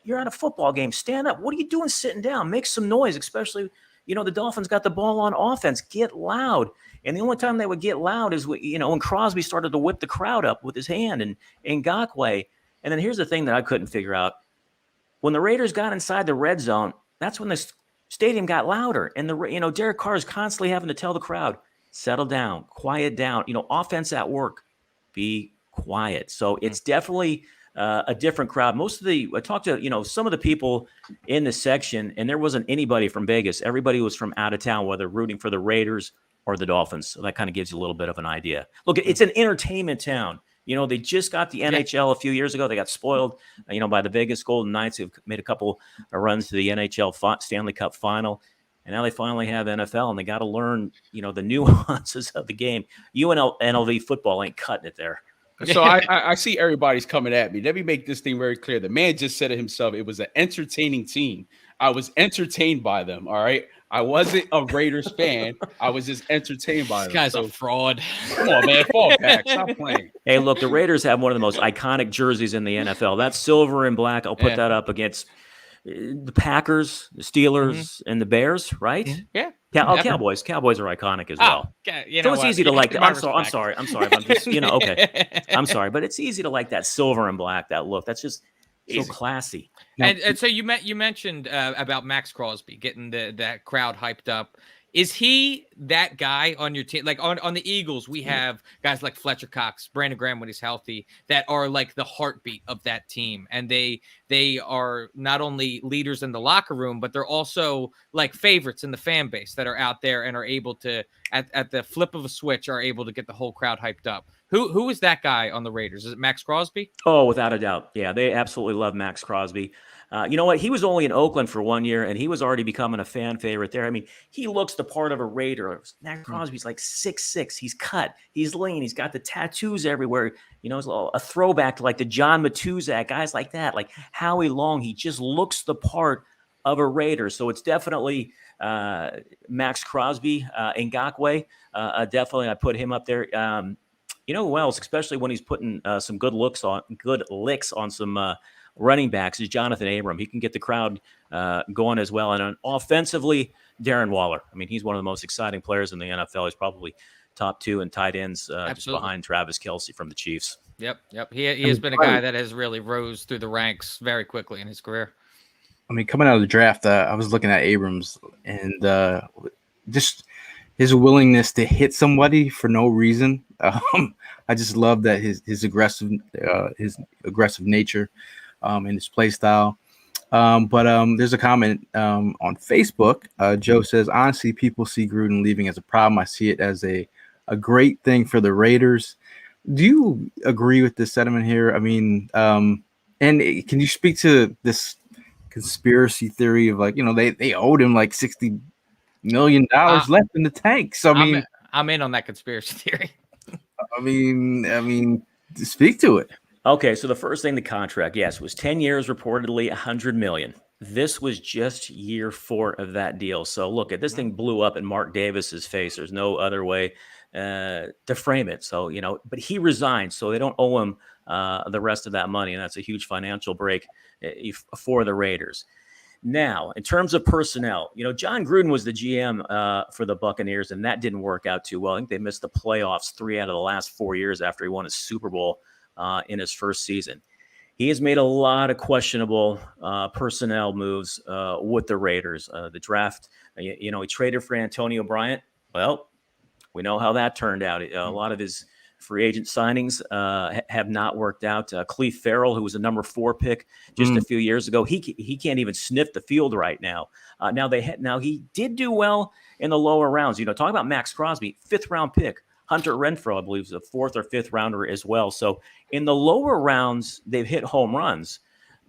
you're at a football game. Stand up. What are you doing sitting down? Make some noise, especially, the Dolphins got the ball on offense. Get loud. And the only time they would get loud is, when Crosby started to whip the crowd up with his hand and Ngakoue. And then here's the thing that I couldn't figure out. When the Raiders got inside the red zone, that's when the stadium got louder. And Derek Carr is constantly having to tell the crowd, settle down, quiet down. Offense at work, be quiet. So it's definitely a different crowd. I talked to, some of the people in the section, and there wasn't anybody from Vegas. Everybody was from out of town, whether rooting for the Raiders or the Dolphins. So that kind of gives you a little bit of an idea. Look, it's an entertainment town. They just got the NHL a few years ago. They got spoiled, by the Vegas Golden Knights, who've made a couple of runs to the NHL Stanley Cup final. And now they finally have NFL, and they got to learn, the nuances of the game. UNLV football ain't cutting it there. So I see everybody's coming at me. Let me make this thing very clear. The man just said it himself. It was an entertaining team. I was entertained by them, all right? I wasn't a Raiders fan. I was just entertained by them. This guy's a fraud. Come on, man. Fall back. Stop playing. Hey, look, the Raiders have one of the most iconic jerseys in the NFL. That's silver and black. I'll put that up against the Packers, the Steelers, and the Bears, right? Yeah. Cowboys. Cowboys are iconic as well. So it's easy to like that. I'm sorry. I'm just, okay. I'm sorry, but it's easy to like that silver and black, that look. That's just so classy. And so you mentioned about Max Crosby getting that crowd hyped up. Is he that guy on your team? Like on the Eagles, we have guys like Fletcher Cox, Brandon Graham when he's healthy, that are like the heartbeat of that team. And they are not only leaders in the locker room, but they're also like favorites in the fan base that are out there and are able to, at the flip of a switch, are able to get the whole crowd hyped up. Who is that guy on the Raiders? Is it Max Crosby? Oh, without a doubt. Yeah, they absolutely love Max Crosby. You know what? He was only in Oakland for 1 year, and he was already becoming a fan favorite there. I mean, he looks the part of a Raider. Max Crosby's like 6'6". He's cut. He's lean. He's got the tattoos everywhere. It's a throwback to like the John Matuzak, guys like that, like Howie Long. He just looks the part of a Raider. So it's definitely Max Crosby, Ngakoue. Definitely, I put him up there. You know who else, especially when he's putting some good licks on some running backs, is Jonathan Abram. He can get the crowd going as well. And offensively, Darren Waller. I mean, he's one of the most exciting players in the NFL. He's probably top 2 in tight ends, just behind Travis Kelce from the Chiefs. Yep. He has been a guy that has really rose through the ranks very quickly in his career. I mean, coming out of the draft, I was looking at Abrams and just his willingness to hit somebody for no reason. I just love that his aggressive nature and his play style. But there's a comment on Facebook. Joe says, honestly, people see Gruden leaving as a problem. I see it as a great thing for the Raiders. Do you agree with this sentiment here? I mean, and can you speak to this conspiracy theory of, like, you know, they owed him like $60 million left in the tank? So I mean, I'm in on that conspiracy theory. I mean, speak to it. Okay, so the first thing, the contract, yes, it was 10 years, reportedly $100 million. This was just year 4 of that deal. So look, this thing blew up in Mark Davis's face. There's no other way to frame it. So, you know, but he resigned, so they don't owe him the rest of that money, and that's a huge financial break for the Raiders. Now, in terms of personnel, you know, John Gruden was the GM for the Buccaneers, and that didn't work out too well. I think they missed the playoffs 3 out of the last 4 years after he won a Super Bowl in his first season. He has made a lot of questionable personnel moves with the Raiders. The draft, you know, he traded for Antonio Bryant. Well, we know how that turned out. A lot of his free agent signings have not worked out. Cleve Farrell, who was a number 4 pick just a few years ago, he can't even sniff the field right now. Now he did do well in the lower rounds. You know, talk about Max Crosby, 5th round pick. Hunter Renfrow, I believe, is a 4th or 5th rounder as well. So in the lower rounds, they've hit home runs,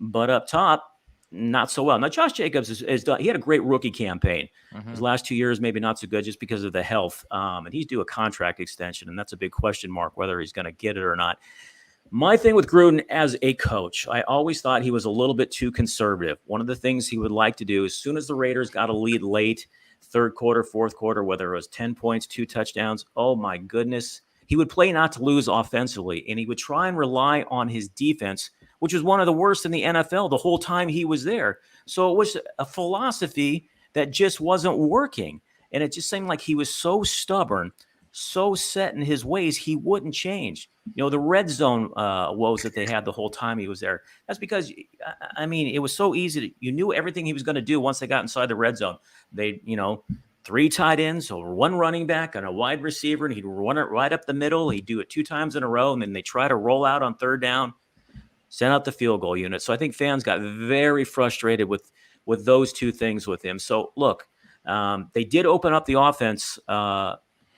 but up top, not so well. Now, Josh Jacobs is done. He had a great rookie campaign. His last 2 years, maybe not so good just because of the health. And he's due a contract extension, and that's a big question mark whether he's going to get it or not. My thing with Gruden as a coach, I always thought he was a little bit too conservative. One of the things he would like to do, as soon as the Raiders got a lead late, 3rd quarter, 4th quarter, whether it was 10 points, 2 touchdowns, oh my goodness, he would play not to lose offensively, and he would try and rely on his defense, which was one of the worst in the NFL the whole time he was there. So it was a philosophy that just wasn't working, and it just seemed like he was so stubborn, so set in his ways, he wouldn't change. You know, the red zone woes that they had the whole time he was there, that's because, I mean, it was so easy. You knew everything he was going to do once they got inside the red zone. They, you know, 3 tight ends or 1 running back and a wide receiver, and he'd run it right up the middle. He'd do it 2 times in a row, and then they try to roll out on 3rd down, send out the field goal unit. So I think fans got very frustrated with those 2 things with him. So look, they did open up the offense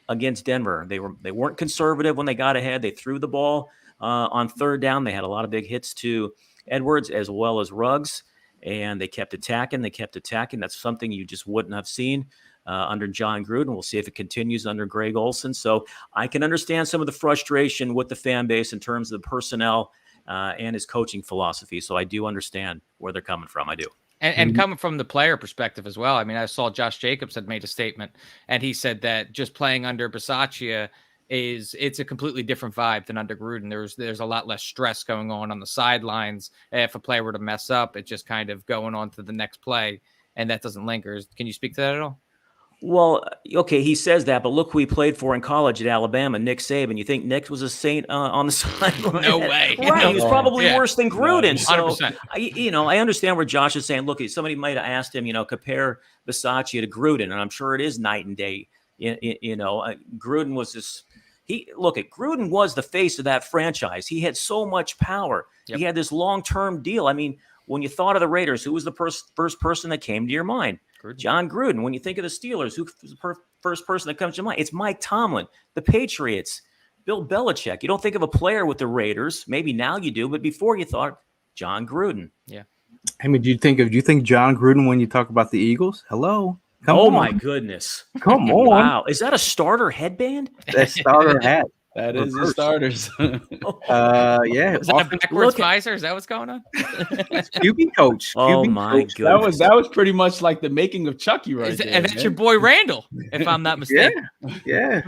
against Denver. They weren't conservative when they got ahead. They threw the ball on 3rd down. They had a lot of big hits to Edwards as well as Ruggs, and they kept attacking. That's something you just wouldn't have seen under John Gruden. We'll see if it continues under Greg Olson. So I can understand some of the frustration with the fan base in terms of the personnel and his coaching philosophy. So I do understand where they're coming from. I do. And coming from the player perspective as well. I mean, I saw Josh Jacobs had made a statement, and he said that just playing under Bisaccia it's a completely different vibe than under Gruden. There's a lot less stress going on the sidelines. If a player were to mess up, it's just kind of going on to the next play, and that doesn't linger. Can you speak to that at all? Well, okay, he says that, but look who he played for in college at Alabama, Nick Saban. You think Nick was a saint on the sideline? No way. Right, he was probably worse than Gruden. 100%. So, I understand where Josh is saying, look, somebody might have asked him, compare Bisaccia to Gruden, and I'm sure it is night and day. Gruden was this. Gruden was the face of that franchise. He had so much power. Yep. He had this long-term deal. I mean, when you thought of the Raiders, who was the first person that came to your mind? John Gruden. When you think of the Steelers, who's the first person that comes to mind? It's Mike Tomlin, the Patriots, Bill Belichick. You don't think of a player with the Raiders. Maybe now you do, but before you thought John Gruden. Yeah. I mean, do you think John Gruden when you talk about the Eagles? Hello. Come on. My goodness. Come on. Wow. Is that a starter headband? That starter hat. That is the starters. Yeah. Is that a backwards visor? Is that what's going on? QB coach. Oh, QB my coach. goodness. That was pretty much like the making of Chucky right there. And that's your boy Randall, if I'm not mistaken. Yeah.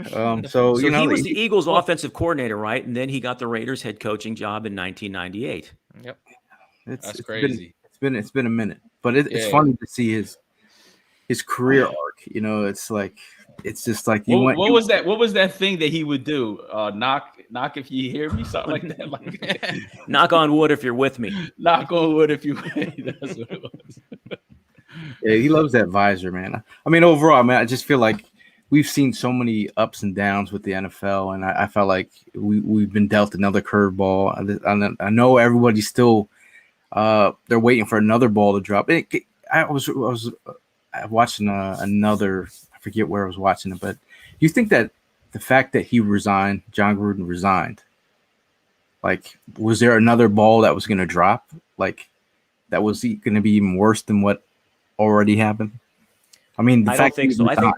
So he was the Eagles offensive coordinator, right? And then he got the Raiders head coaching job in 1998. Yep. That's crazy. It's been a minute, but it's funny to see his career arc. You know, it's just like you What was that? What was that thing that he would do? Knock if you hear me, something like that. Like Knock on wood if you're with me. knock on wood if you. That's what it was. Yeah, he loves that visor, man. I mean, overall, man, I just feel like we've seen so many ups and downs with the NFL, and I felt like we've been dealt another curveball. I know everybody's still they're waiting for another ball to drop. I was watching another. I forget where I was watching it, but you think that the fact that he resigned, John Gruden resigned, like, was there another ball that was going to drop? Like, that was going to be even worse than what already happened? I mean, I don't think so. I think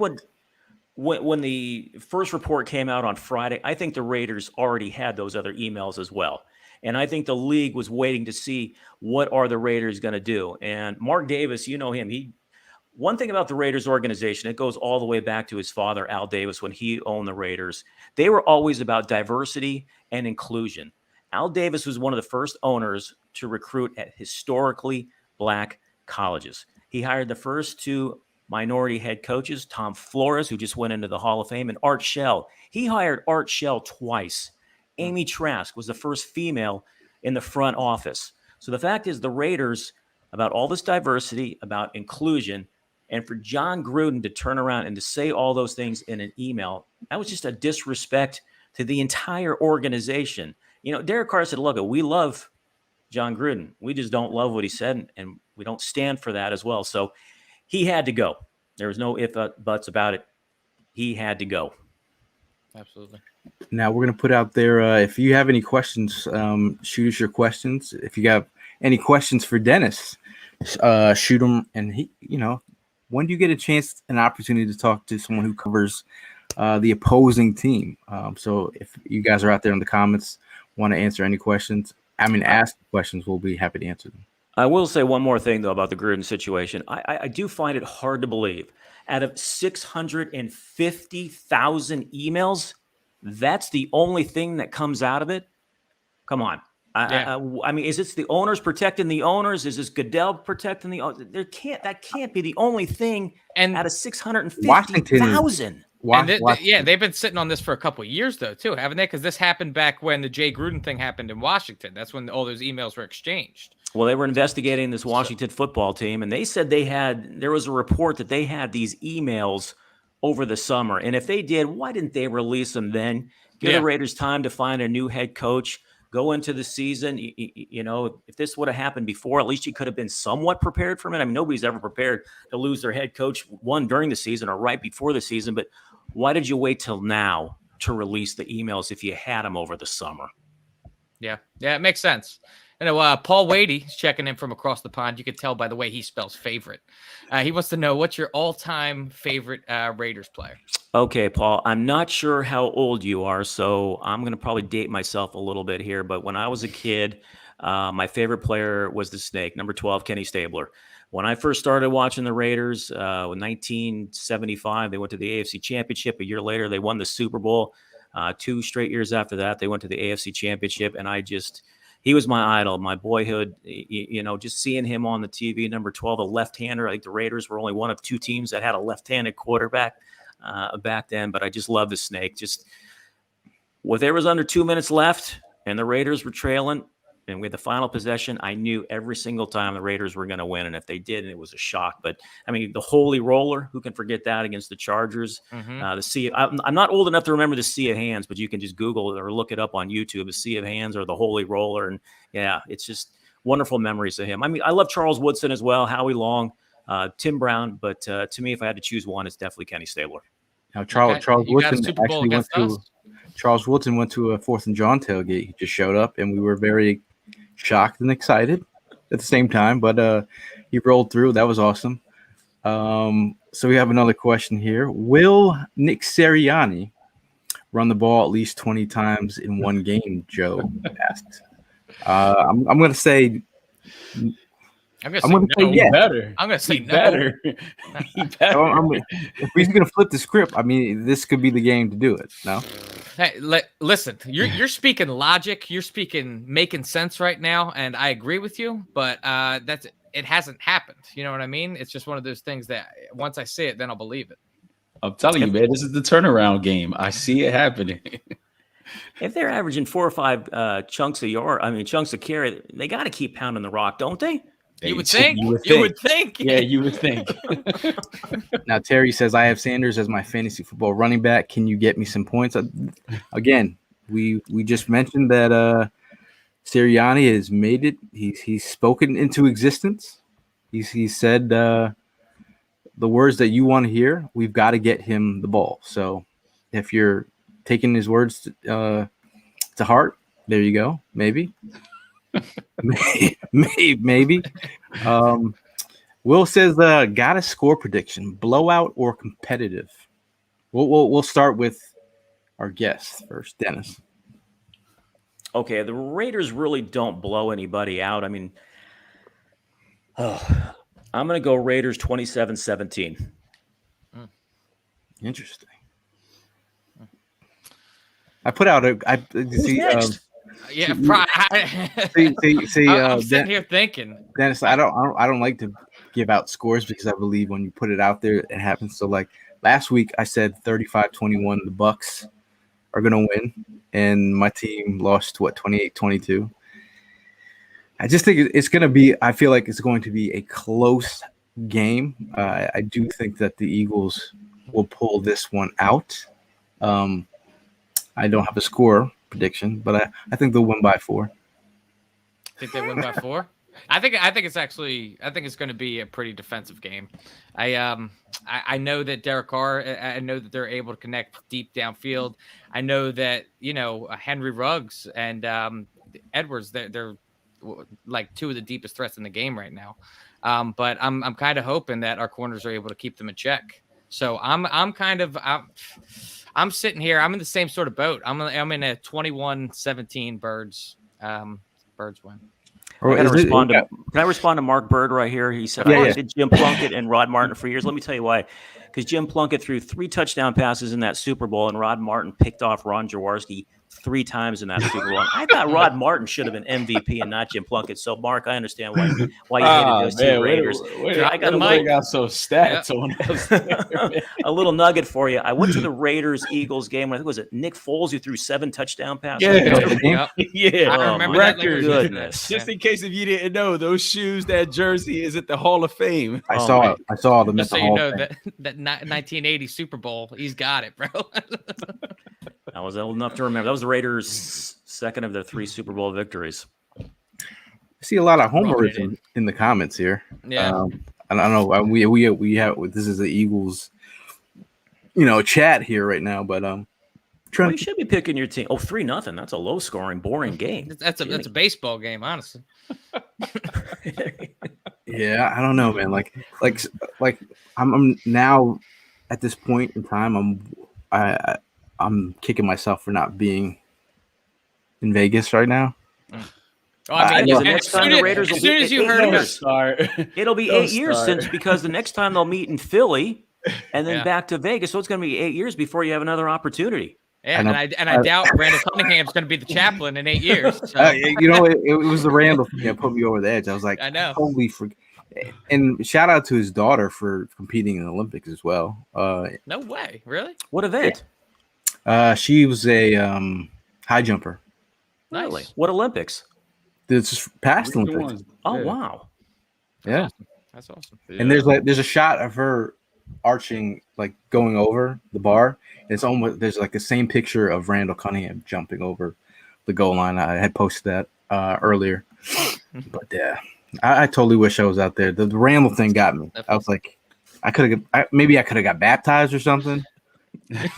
when the first report came out on Friday, I think the Raiders already had those other emails as well. And I think the league was waiting to see what are the Raiders going to do. And Mark Davis, you know him. One thing about the Raiders organization, it goes all the way back to his father, Al Davis, when he owned the Raiders. They were always about diversity and inclusion. Al Davis was one of the first owners to recruit at historically black colleges. He hired the first two minority head coaches, Tom Flores, who just went into the Hall of Fame, and Art Shell. He hired Art Shell twice. Amy Trask was the first female in the front office. So the fact is, the Raiders, about all this diversity, about inclusion, and for John Gruden to turn around and to say all those things in an email, that was just a disrespect to the entire organization. You know, Derek Carr said, look, we love John Gruden. We just don't love what he said, and we don't stand for that as well. So he had to go. There was no ifs, buts about it. He had to go. Absolutely. Now we're going to put out there, if you have any questions, shoot us your questions. If you have any questions for Dennis, shoot them. And he, you know, when do you get a chance, an opportunity to talk to someone who covers the opposing team? So if you guys are out there in the comments, want to answer any questions, ask questions, we'll be happy to answer them. I will say one more thing, though, about the Gruden situation. I do find it hard to believe. Out of 650,000 emails, that's the only thing that comes out of it? Come on. I mean, is this the owners protecting the owners? Is this Goodell protecting the owners? That can't be the only thing out of 650,000. They've been sitting on this for a couple of years, though, too, haven't they? Because this happened back when the Jay Gruden thing happened in Washington. That's when all those emails were exchanged. Well, they were investigating this Washington football team, and they said there was a report that they had these emails over the summer. And if they did, why didn't they release them then? Give the Raiders time to find a new head coach, go into the season. You know, if this would have happened before, at least you could have been somewhat prepared for it. I mean, nobody's ever prepared to lose their head coach, one during the season or right before the season. But why did you wait till now to release the emails if you had them over the summer? Yeah, it makes sense. You know, Paul Wadey is checking in from across the pond. You could tell by the way he spells favorite. He wants to know, what's your all-time favorite Raiders player? Okay, Paul, I'm not sure how old you are, so I'm going to probably date myself a little bit here. But when I was a kid, my favorite player was the Snake, number 12, Kenny Stabler. When I first started watching the Raiders in 1975, they went to the AFC Championship. A year later, they won the Super Bowl. 2 straight years after that, they went to the AFC Championship, and he was my idol, my boyhood. You know, just seeing him on the TV, number 12, a left-hander. I think the Raiders were only one of 2 teams that had a left-handed quarterback back then, but I just love the Snake. There was under 2 minutes left, and the Raiders were trailing, and with the final possession, I knew every single time the Raiders were going to win, and if they did, it was a shock. But, I mean, the Holy Roller, who can forget that against the Chargers? The Sea. I'm not old enough to remember the Sea of Hands, but you can just Google it or look it up on YouTube, the Sea of Hands or the Holy Roller, and, yeah, it's just wonderful memories of him. I mean, I love Charles Woodson as well, Howie Long, Tim Brown, but to me, if I had to choose one, it's definitely Kenny Stabler. Now, Charles Woodson actually went to Charles Woodson went to a 4th and Jawn tailgate. He just showed up, and we were very shocked and excited at the same time, but he rolled through. That was awesome. So we have another question here. Will Nick Sirianni run the ball at least 20 times in one game? Joe asked. I'm going to say. I'm going to say yes. Better. I'm going to say no. Better. If he's going to flip the script, I mean, this could be the game to do it. No. Hey, listen, you're speaking logic. You're speaking making sense right now, and I agree with you. But it hasn't happened. You know what I mean? It's just one of those things that once I see it, then I'll believe it. I'm telling you, man, this is the turnaround game. I see it happening. If they're averaging 4 or 5 chunks of carry, they got to keep pounding the rock, don't they? You would think. You would think. Yeah, you would think. Now, Terry says, I have Sanders as my fantasy football running back. Can you get me some points? Again, we just mentioned that Sirianni has made it. He's spoken into existence. He said the words that you want to hear. We've got to get him the ball. So if you're taking his words to heart, there you go. Maybe. Maybe. Will says got a score prediction, blowout or competitive. We'll start with our guest first, Dennis. Okay, the Raiders really don't blow anybody out. I mean, I'm going to go Raiders 27-17. Interesting. I put out Next? Yeah, I'm sitting here thinking, Dennis, I don't like to give out scores because I believe when you put it out there, it happens. So like last week, I said 35-21, the Bucks are going to win, and my team lost 28-22. I just think it's going to be. I feel like it's going to be a close game. I do think that the Eagles will pull this one out. I don't have a score prediction, but I think they'll win by 4. Think they win by 4? I think it's going to be a pretty defensive game. I know that Derek Carr. I know that they're able to connect deep downfield. I know that Henry Ruggs and Edwards. They're like 2 of the deepest threats in the game right now. But I'm kind of hoping that our corners are able to keep them in check. So I'm sitting here. I'm in the same sort of boat. I'm in a 21-17 Birds win. Can I respond to Mark Bird right here? He said, I did Jim Plunkett and Rod Martin for years. Let me tell you why. Because Jim Plunkett threw 3 touchdown passes in that Super Bowl, and Rod Martin picked off Ron Jaworski 3 times in that Super Bowl. And I thought Rod Martin should have been MVP and not Jim Plunkett. So, Mark, I understand why you hated those 2 Raiders. I got some stats on us. A little nugget for you. I went to the Raiders-Eagles game. I think was it Nick Foles who threw 7 touchdown passes? Yeah. I remember that. Like goodness. Just in case if you didn't know, those shoes, that jersey is at the Hall of Fame. I saw them. Just so you know that 1980 Super Bowl, he's got it, bro. I was old enough to remember. That was the Raiders' second of their 3 Super Bowl victories. I see a lot of homerism in the comments here. Yeah. I don't know. We have this is the Eagles, chat here right now. But you should be picking your team. 3-0. That's a low scoring, boring game. That's a baseball game, honestly. Yeah, I don't know, man. Like I'm now at this point in time. I'm kicking myself for not being in Vegas right now. Oh, I mean, the next time the Raiders as soon as you heard it, it'll be 8 years since, because the next time they'll meet in Philly and then back to Vegas. So it's going to be 8 years before you have another opportunity. Yeah, and I doubt Randall Cunningham's going to be the chaplain in 8 years. So. It was the Randall thing that put me over the edge. I was like, I know. Holy and shout out to his daughter for competing in the Olympics as well. No way, really? What event? She was a high jumper. Really? What Olympics? This is past Olympics. Oh wow! Yeah, that's awesome. Yeah. And there's a shot of her arching, like going over the bar. It's almost there's like the same picture of Randall Cunningham jumping over the goal line. I had posted that earlier, but yeah, I totally wish I was out there. The Randall thing got me. I was like, I could have got baptized or something. I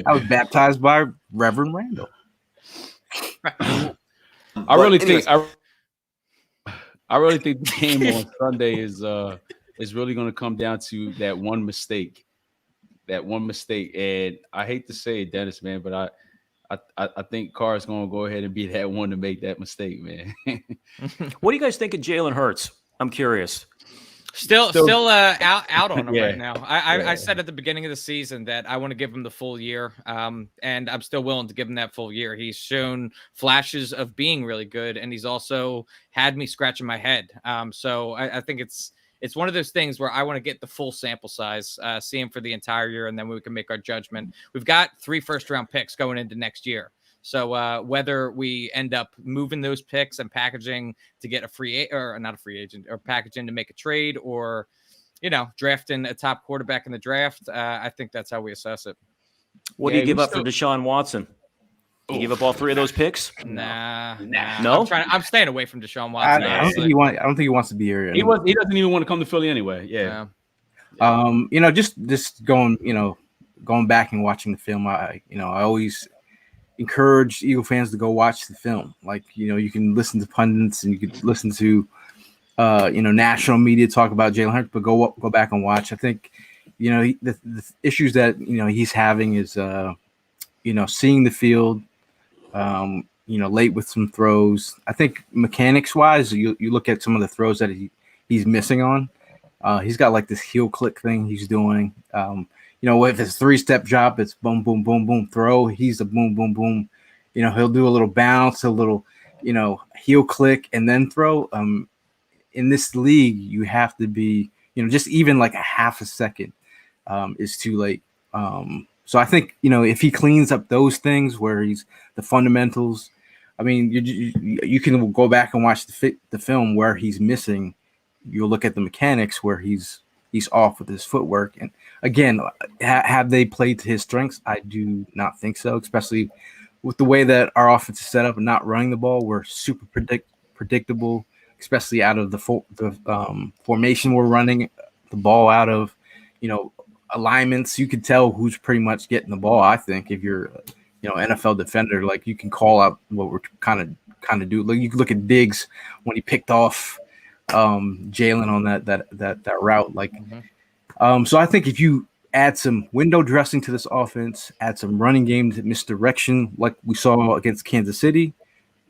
was baptized by Reverend Randall. I really think the game on Sunday is really going to come down to that one mistake. And I hate to say it, Dennis, man, but I think Carr is going to go ahead and be that one to make that mistake, man. What do you guys think of Jalen Hurts? I'm curious. Still out on him Yeah. right now. I Yeah. said at the beginning of the season that I want to give him the full year, and I'm still willing to give him that full year. He's shown flashes of being really good, and he's also had me scratching my head. So I think it's one of those things where I want to get the full sample size, see him for the entire year, and then we can make our judgment. We've got 3 first-round picks going into next year. So whether we end up moving those picks and packaging to get not a free agent, or packaging to make a trade, or, drafting a top quarterback in the draft, I think that's how we assess it. What do you give up for Deshaun Watson? You give up all 3 of those picks? Nah. No? I'm staying away from Deshaun Watson. I don't think he wants to be here. He doesn't even want to come to Philly anyway. Yeah. Just going back and watching the film, I always encourage Eagle fans to go watch the film. Like, you can listen to pundits and you can listen to national media talk about Jalen Hurts, but go back and watch. I think the issues that he's having is seeing the field late with some throws. I think mechanics wise, you look at some of the throws that he's missing on. He's got like this heel click thing he's doing. If it's 3-step drop, it's boom, boom, boom, boom, throw. He's a boom, boom, boom. He'll do a little bounce, a little, heel click, and then throw. In this league, you have to be, just even like a half a second is too late. So I think, if he cleans up those things where he's the fundamentals, I mean, you can go back and watch the film where he's missing. You'll look at the mechanics where he's off with his footwork. And again, have they played to his strengths? I do not think so, especially with the way that our offense is set up and not running the ball. We're super predictable, especially out of the formation we're running the ball out of, alignments. You can tell who's pretty much getting the ball. I think if you're, NFL defender, like you can call out what we're kind of do. Like you can look at Diggs when he picked off Jalen on that route. Like, so I think if you add some window dressing to this offense, add some running game to misdirection, like we saw against Kansas City,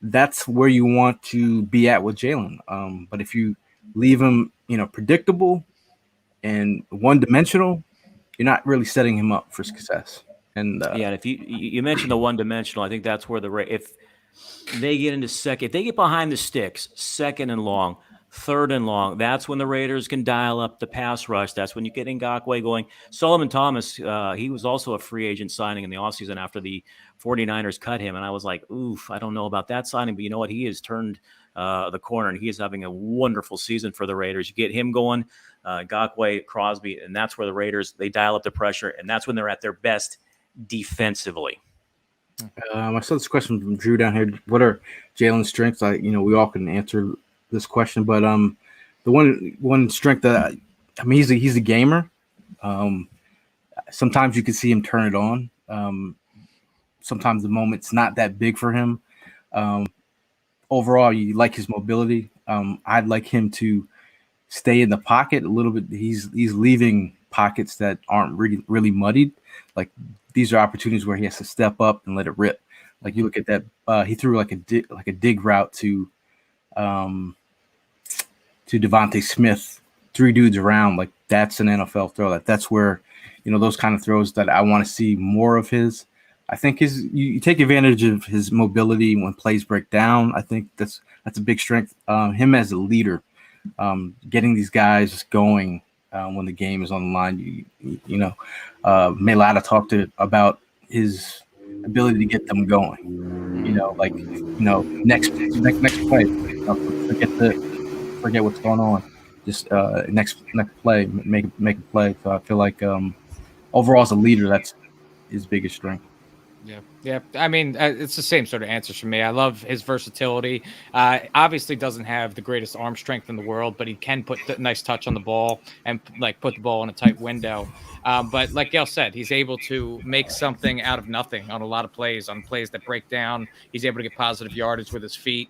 that's where you want to be at with Jalen. But if you leave him, predictable and one-dimensional, you're not really setting him up for success. And and if you mentioned the one-dimensional, I think that's where if they get into second, if they get behind the sticks, 2nd and long, 3rd and long, that's when the Raiders can dial up the pass rush. That's when you get Ngakoue going. Solomon Thomas, he was also a free agent signing in the offseason after the 49ers cut him. And I was like, oof, I don't know about that signing. But you know what? He has turned the corner, and he is having a wonderful season for the Raiders. You get him going, Ngakoue, Crosby, and that's where the Raiders, they dial up the pressure, and that's when they're at their best defensively. I saw this question from Drew down here. What are Jalen's strengths? We all can answer this question, but the one strength that he's a gamer. Sometimes you can see him turn it on. Sometimes the moment's not that big for him. Overall, you like his mobility. I'd like him to stay in the pocket a little bit. He's leaving pockets that aren't really muddied. Like these are opportunities where he has to step up and let it rip. Like you look at that, he threw like a dig route to Devontae Smith, 3 dudes around. Like that's an NFL throw. That's where, those kind of throws that I want to see more of his. I think you take advantage of his mobility when plays break down. I think that's a big strength. Him as a leader, getting these guys going when the game is on the line. Mailata talked about his ability to get them going. Next play. Forget what's going on. Just next play, make a play. So I feel like overall as a leader, that's his biggest strength. Yeah. I mean, it's the same sort of answers for me. I love his versatility. Obviously doesn't have the greatest arm strength in the world, but he can put a nice touch on the ball and put the ball in a tight window. But like Gail said, he's able to make something out of nothing on a lot of plays, on plays that break down. He's able to get positive yardage with his feet.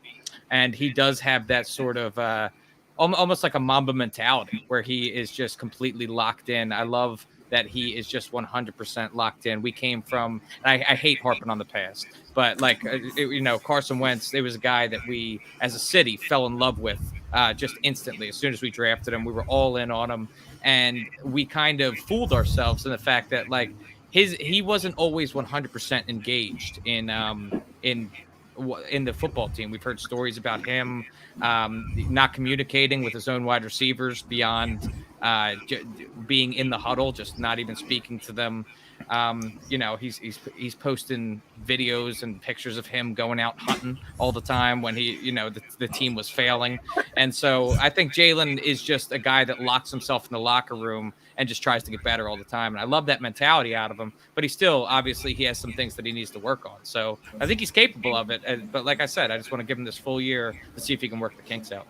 And he does have that sort of almost like a Mamba mentality where he is just completely locked in. I love that he is just 100% locked in. We came from, and I hate harping on the past, but like, Carson Wentz, it was a guy that we as a city fell in love with just instantly. As soon as we drafted him, we were all in on him. And we kind of fooled ourselves in the fact that like he wasn't always 100% engaged in the football team. We've heard stories about him not communicating with his own wide receivers beyond being in the huddle, just not even speaking to them. He's posting videos and pictures of him going out hunting all the time when the team was failing. And so I think Jalen is just a guy that locks himself in the locker room and just tries to get better all the time. And I love that mentality out of him, but he has some things that he needs to work on. So I think he's capable of it. But like I said, I just want to give him this full year to see if he can work the kinks out.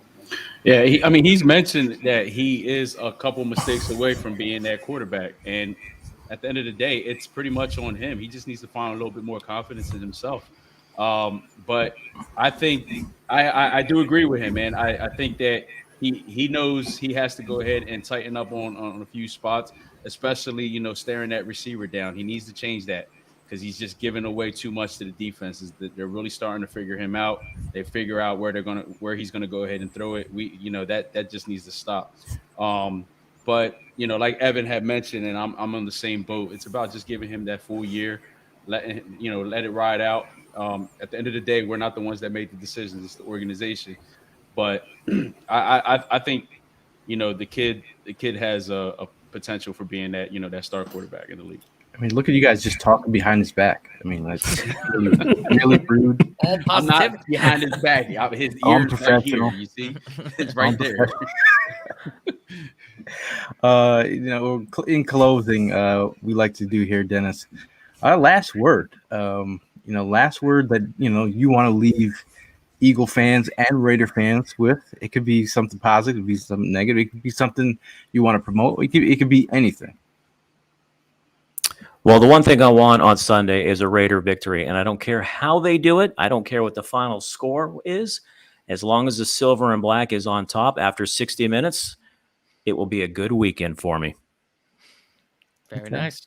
Yeah, he's mentioned that he is a couple mistakes away from being that quarterback. And at the end of the day, it's pretty much on him. He just needs to find a little bit more confidence in himself. But I think I do agree with him, man. I think that he knows he has to go ahead and tighten up on a few spots, especially, staring that receiver down. He needs to change that because he's just giving away too much to the defenses. They're really starting to figure him out. They figure out where he's gonna go ahead and throw it. That just needs to stop. But like Evan had mentioned, and I'm on the same boat. It's about just giving him that full year, let it ride out. At the end of the day, we're not the ones that made the decisions; it's the organization. But I think the kid has a potential for being that that star quarterback in the league. I mean, look at you guys just talking behind his back. I mean, that's really rude. All I'm not behind his back. His ears right here. You see, it's right there. In closing, we like to do here, Dennis. Last word. Last word that you want to leave Eagle fans and Raider fans with. It could be something positive, it could be something negative, it could be something you want to promote. It could be anything. Well, the one thing I want on Sunday is a Raider victory, and I don't care how they do it. I don't care what the final score is. As long as the silver and black is on top after 60 minutes, it will be a good weekend for me. Very nice.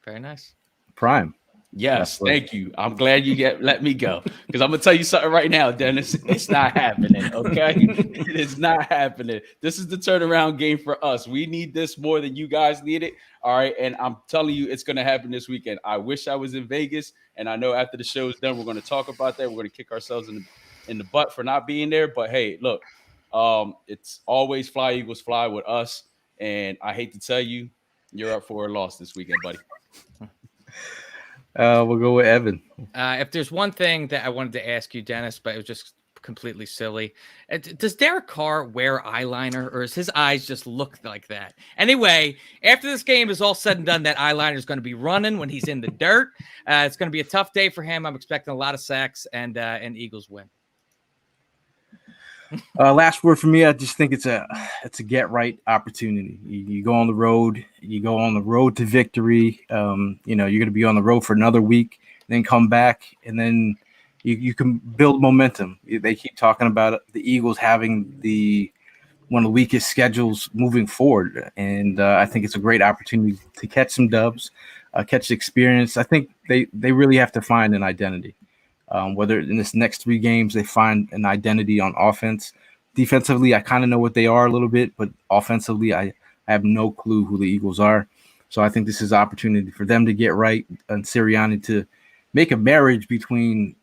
Very nice. Prime. Yes, thank you. I'm glad you let me go because I'm gonna tell you something right now, Dennis. It's not happening. Okay, it is not happening. This is the turnaround game for us. We need this more than you guys need it. All right, and I'm telling you, it's gonna happen this weekend. I wish I was in Vegas, and I know after the show's done, we're gonna talk about that. We're gonna kick ourselves in the butt for not being there. But hey, look, it's always fly Eagles fly with us, and I hate to tell you, you're up for a loss this weekend, buddy. We'll go with Evan. If there's one thing that I wanted to ask you, Dennis, but it was just completely silly. Does Derek Carr wear eyeliner, or does his eyes just look like that? Anyway, after this game is all said and done, that eyeliner is going to be running when he's in the dirt. It's going to be a tough day for him. I'm expecting a lot of sacks and Eagles win. Last word for me. I just think it's a get right opportunity. You go on the road. You go on the road to victory. You're going to be on the road for another week, then come back, and then you can build momentum. They keep talking about the Eagles having one of the weakest schedules moving forward, and I think it's a great opportunity to catch some dubs, catch experience. I think they really have to find an identity. Whether in this next 3 games they find an identity on offense. Defensively, I kind of know what they are a little bit, but offensively, I have no clue who the Eagles are. So I think this is an opportunity for them to get right and Sirianni to make a marriage between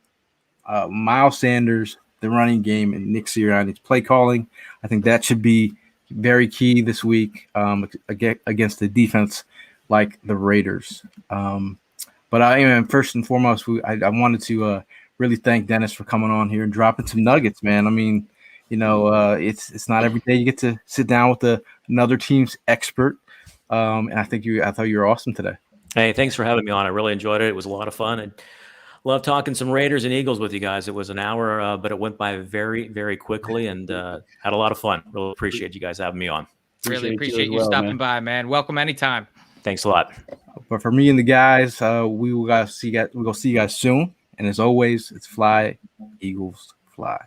Miles Sanders, the running game, and Nick Sirianni's play calling. I think that should be very key this week against the defense like the Raiders. But first and foremost, I wanted to really thank Dennis for coming on here and dropping some nuggets, man. I mean, it's not every day you get to sit down with another team's expert. And I thought you were awesome today. Hey, thanks for having me on. I really enjoyed it. It was a lot of fun. And love talking some Raiders and Eagles with you guys. It was an hour, but it went by very, very quickly, and had a lot of fun. Really appreciate you guys having me on. Really appreciate you stopping by, man. Welcome anytime. Thanks a lot. But for me and the guys, we'll see you guys soon. And as always, it's fly, Eagles, fly.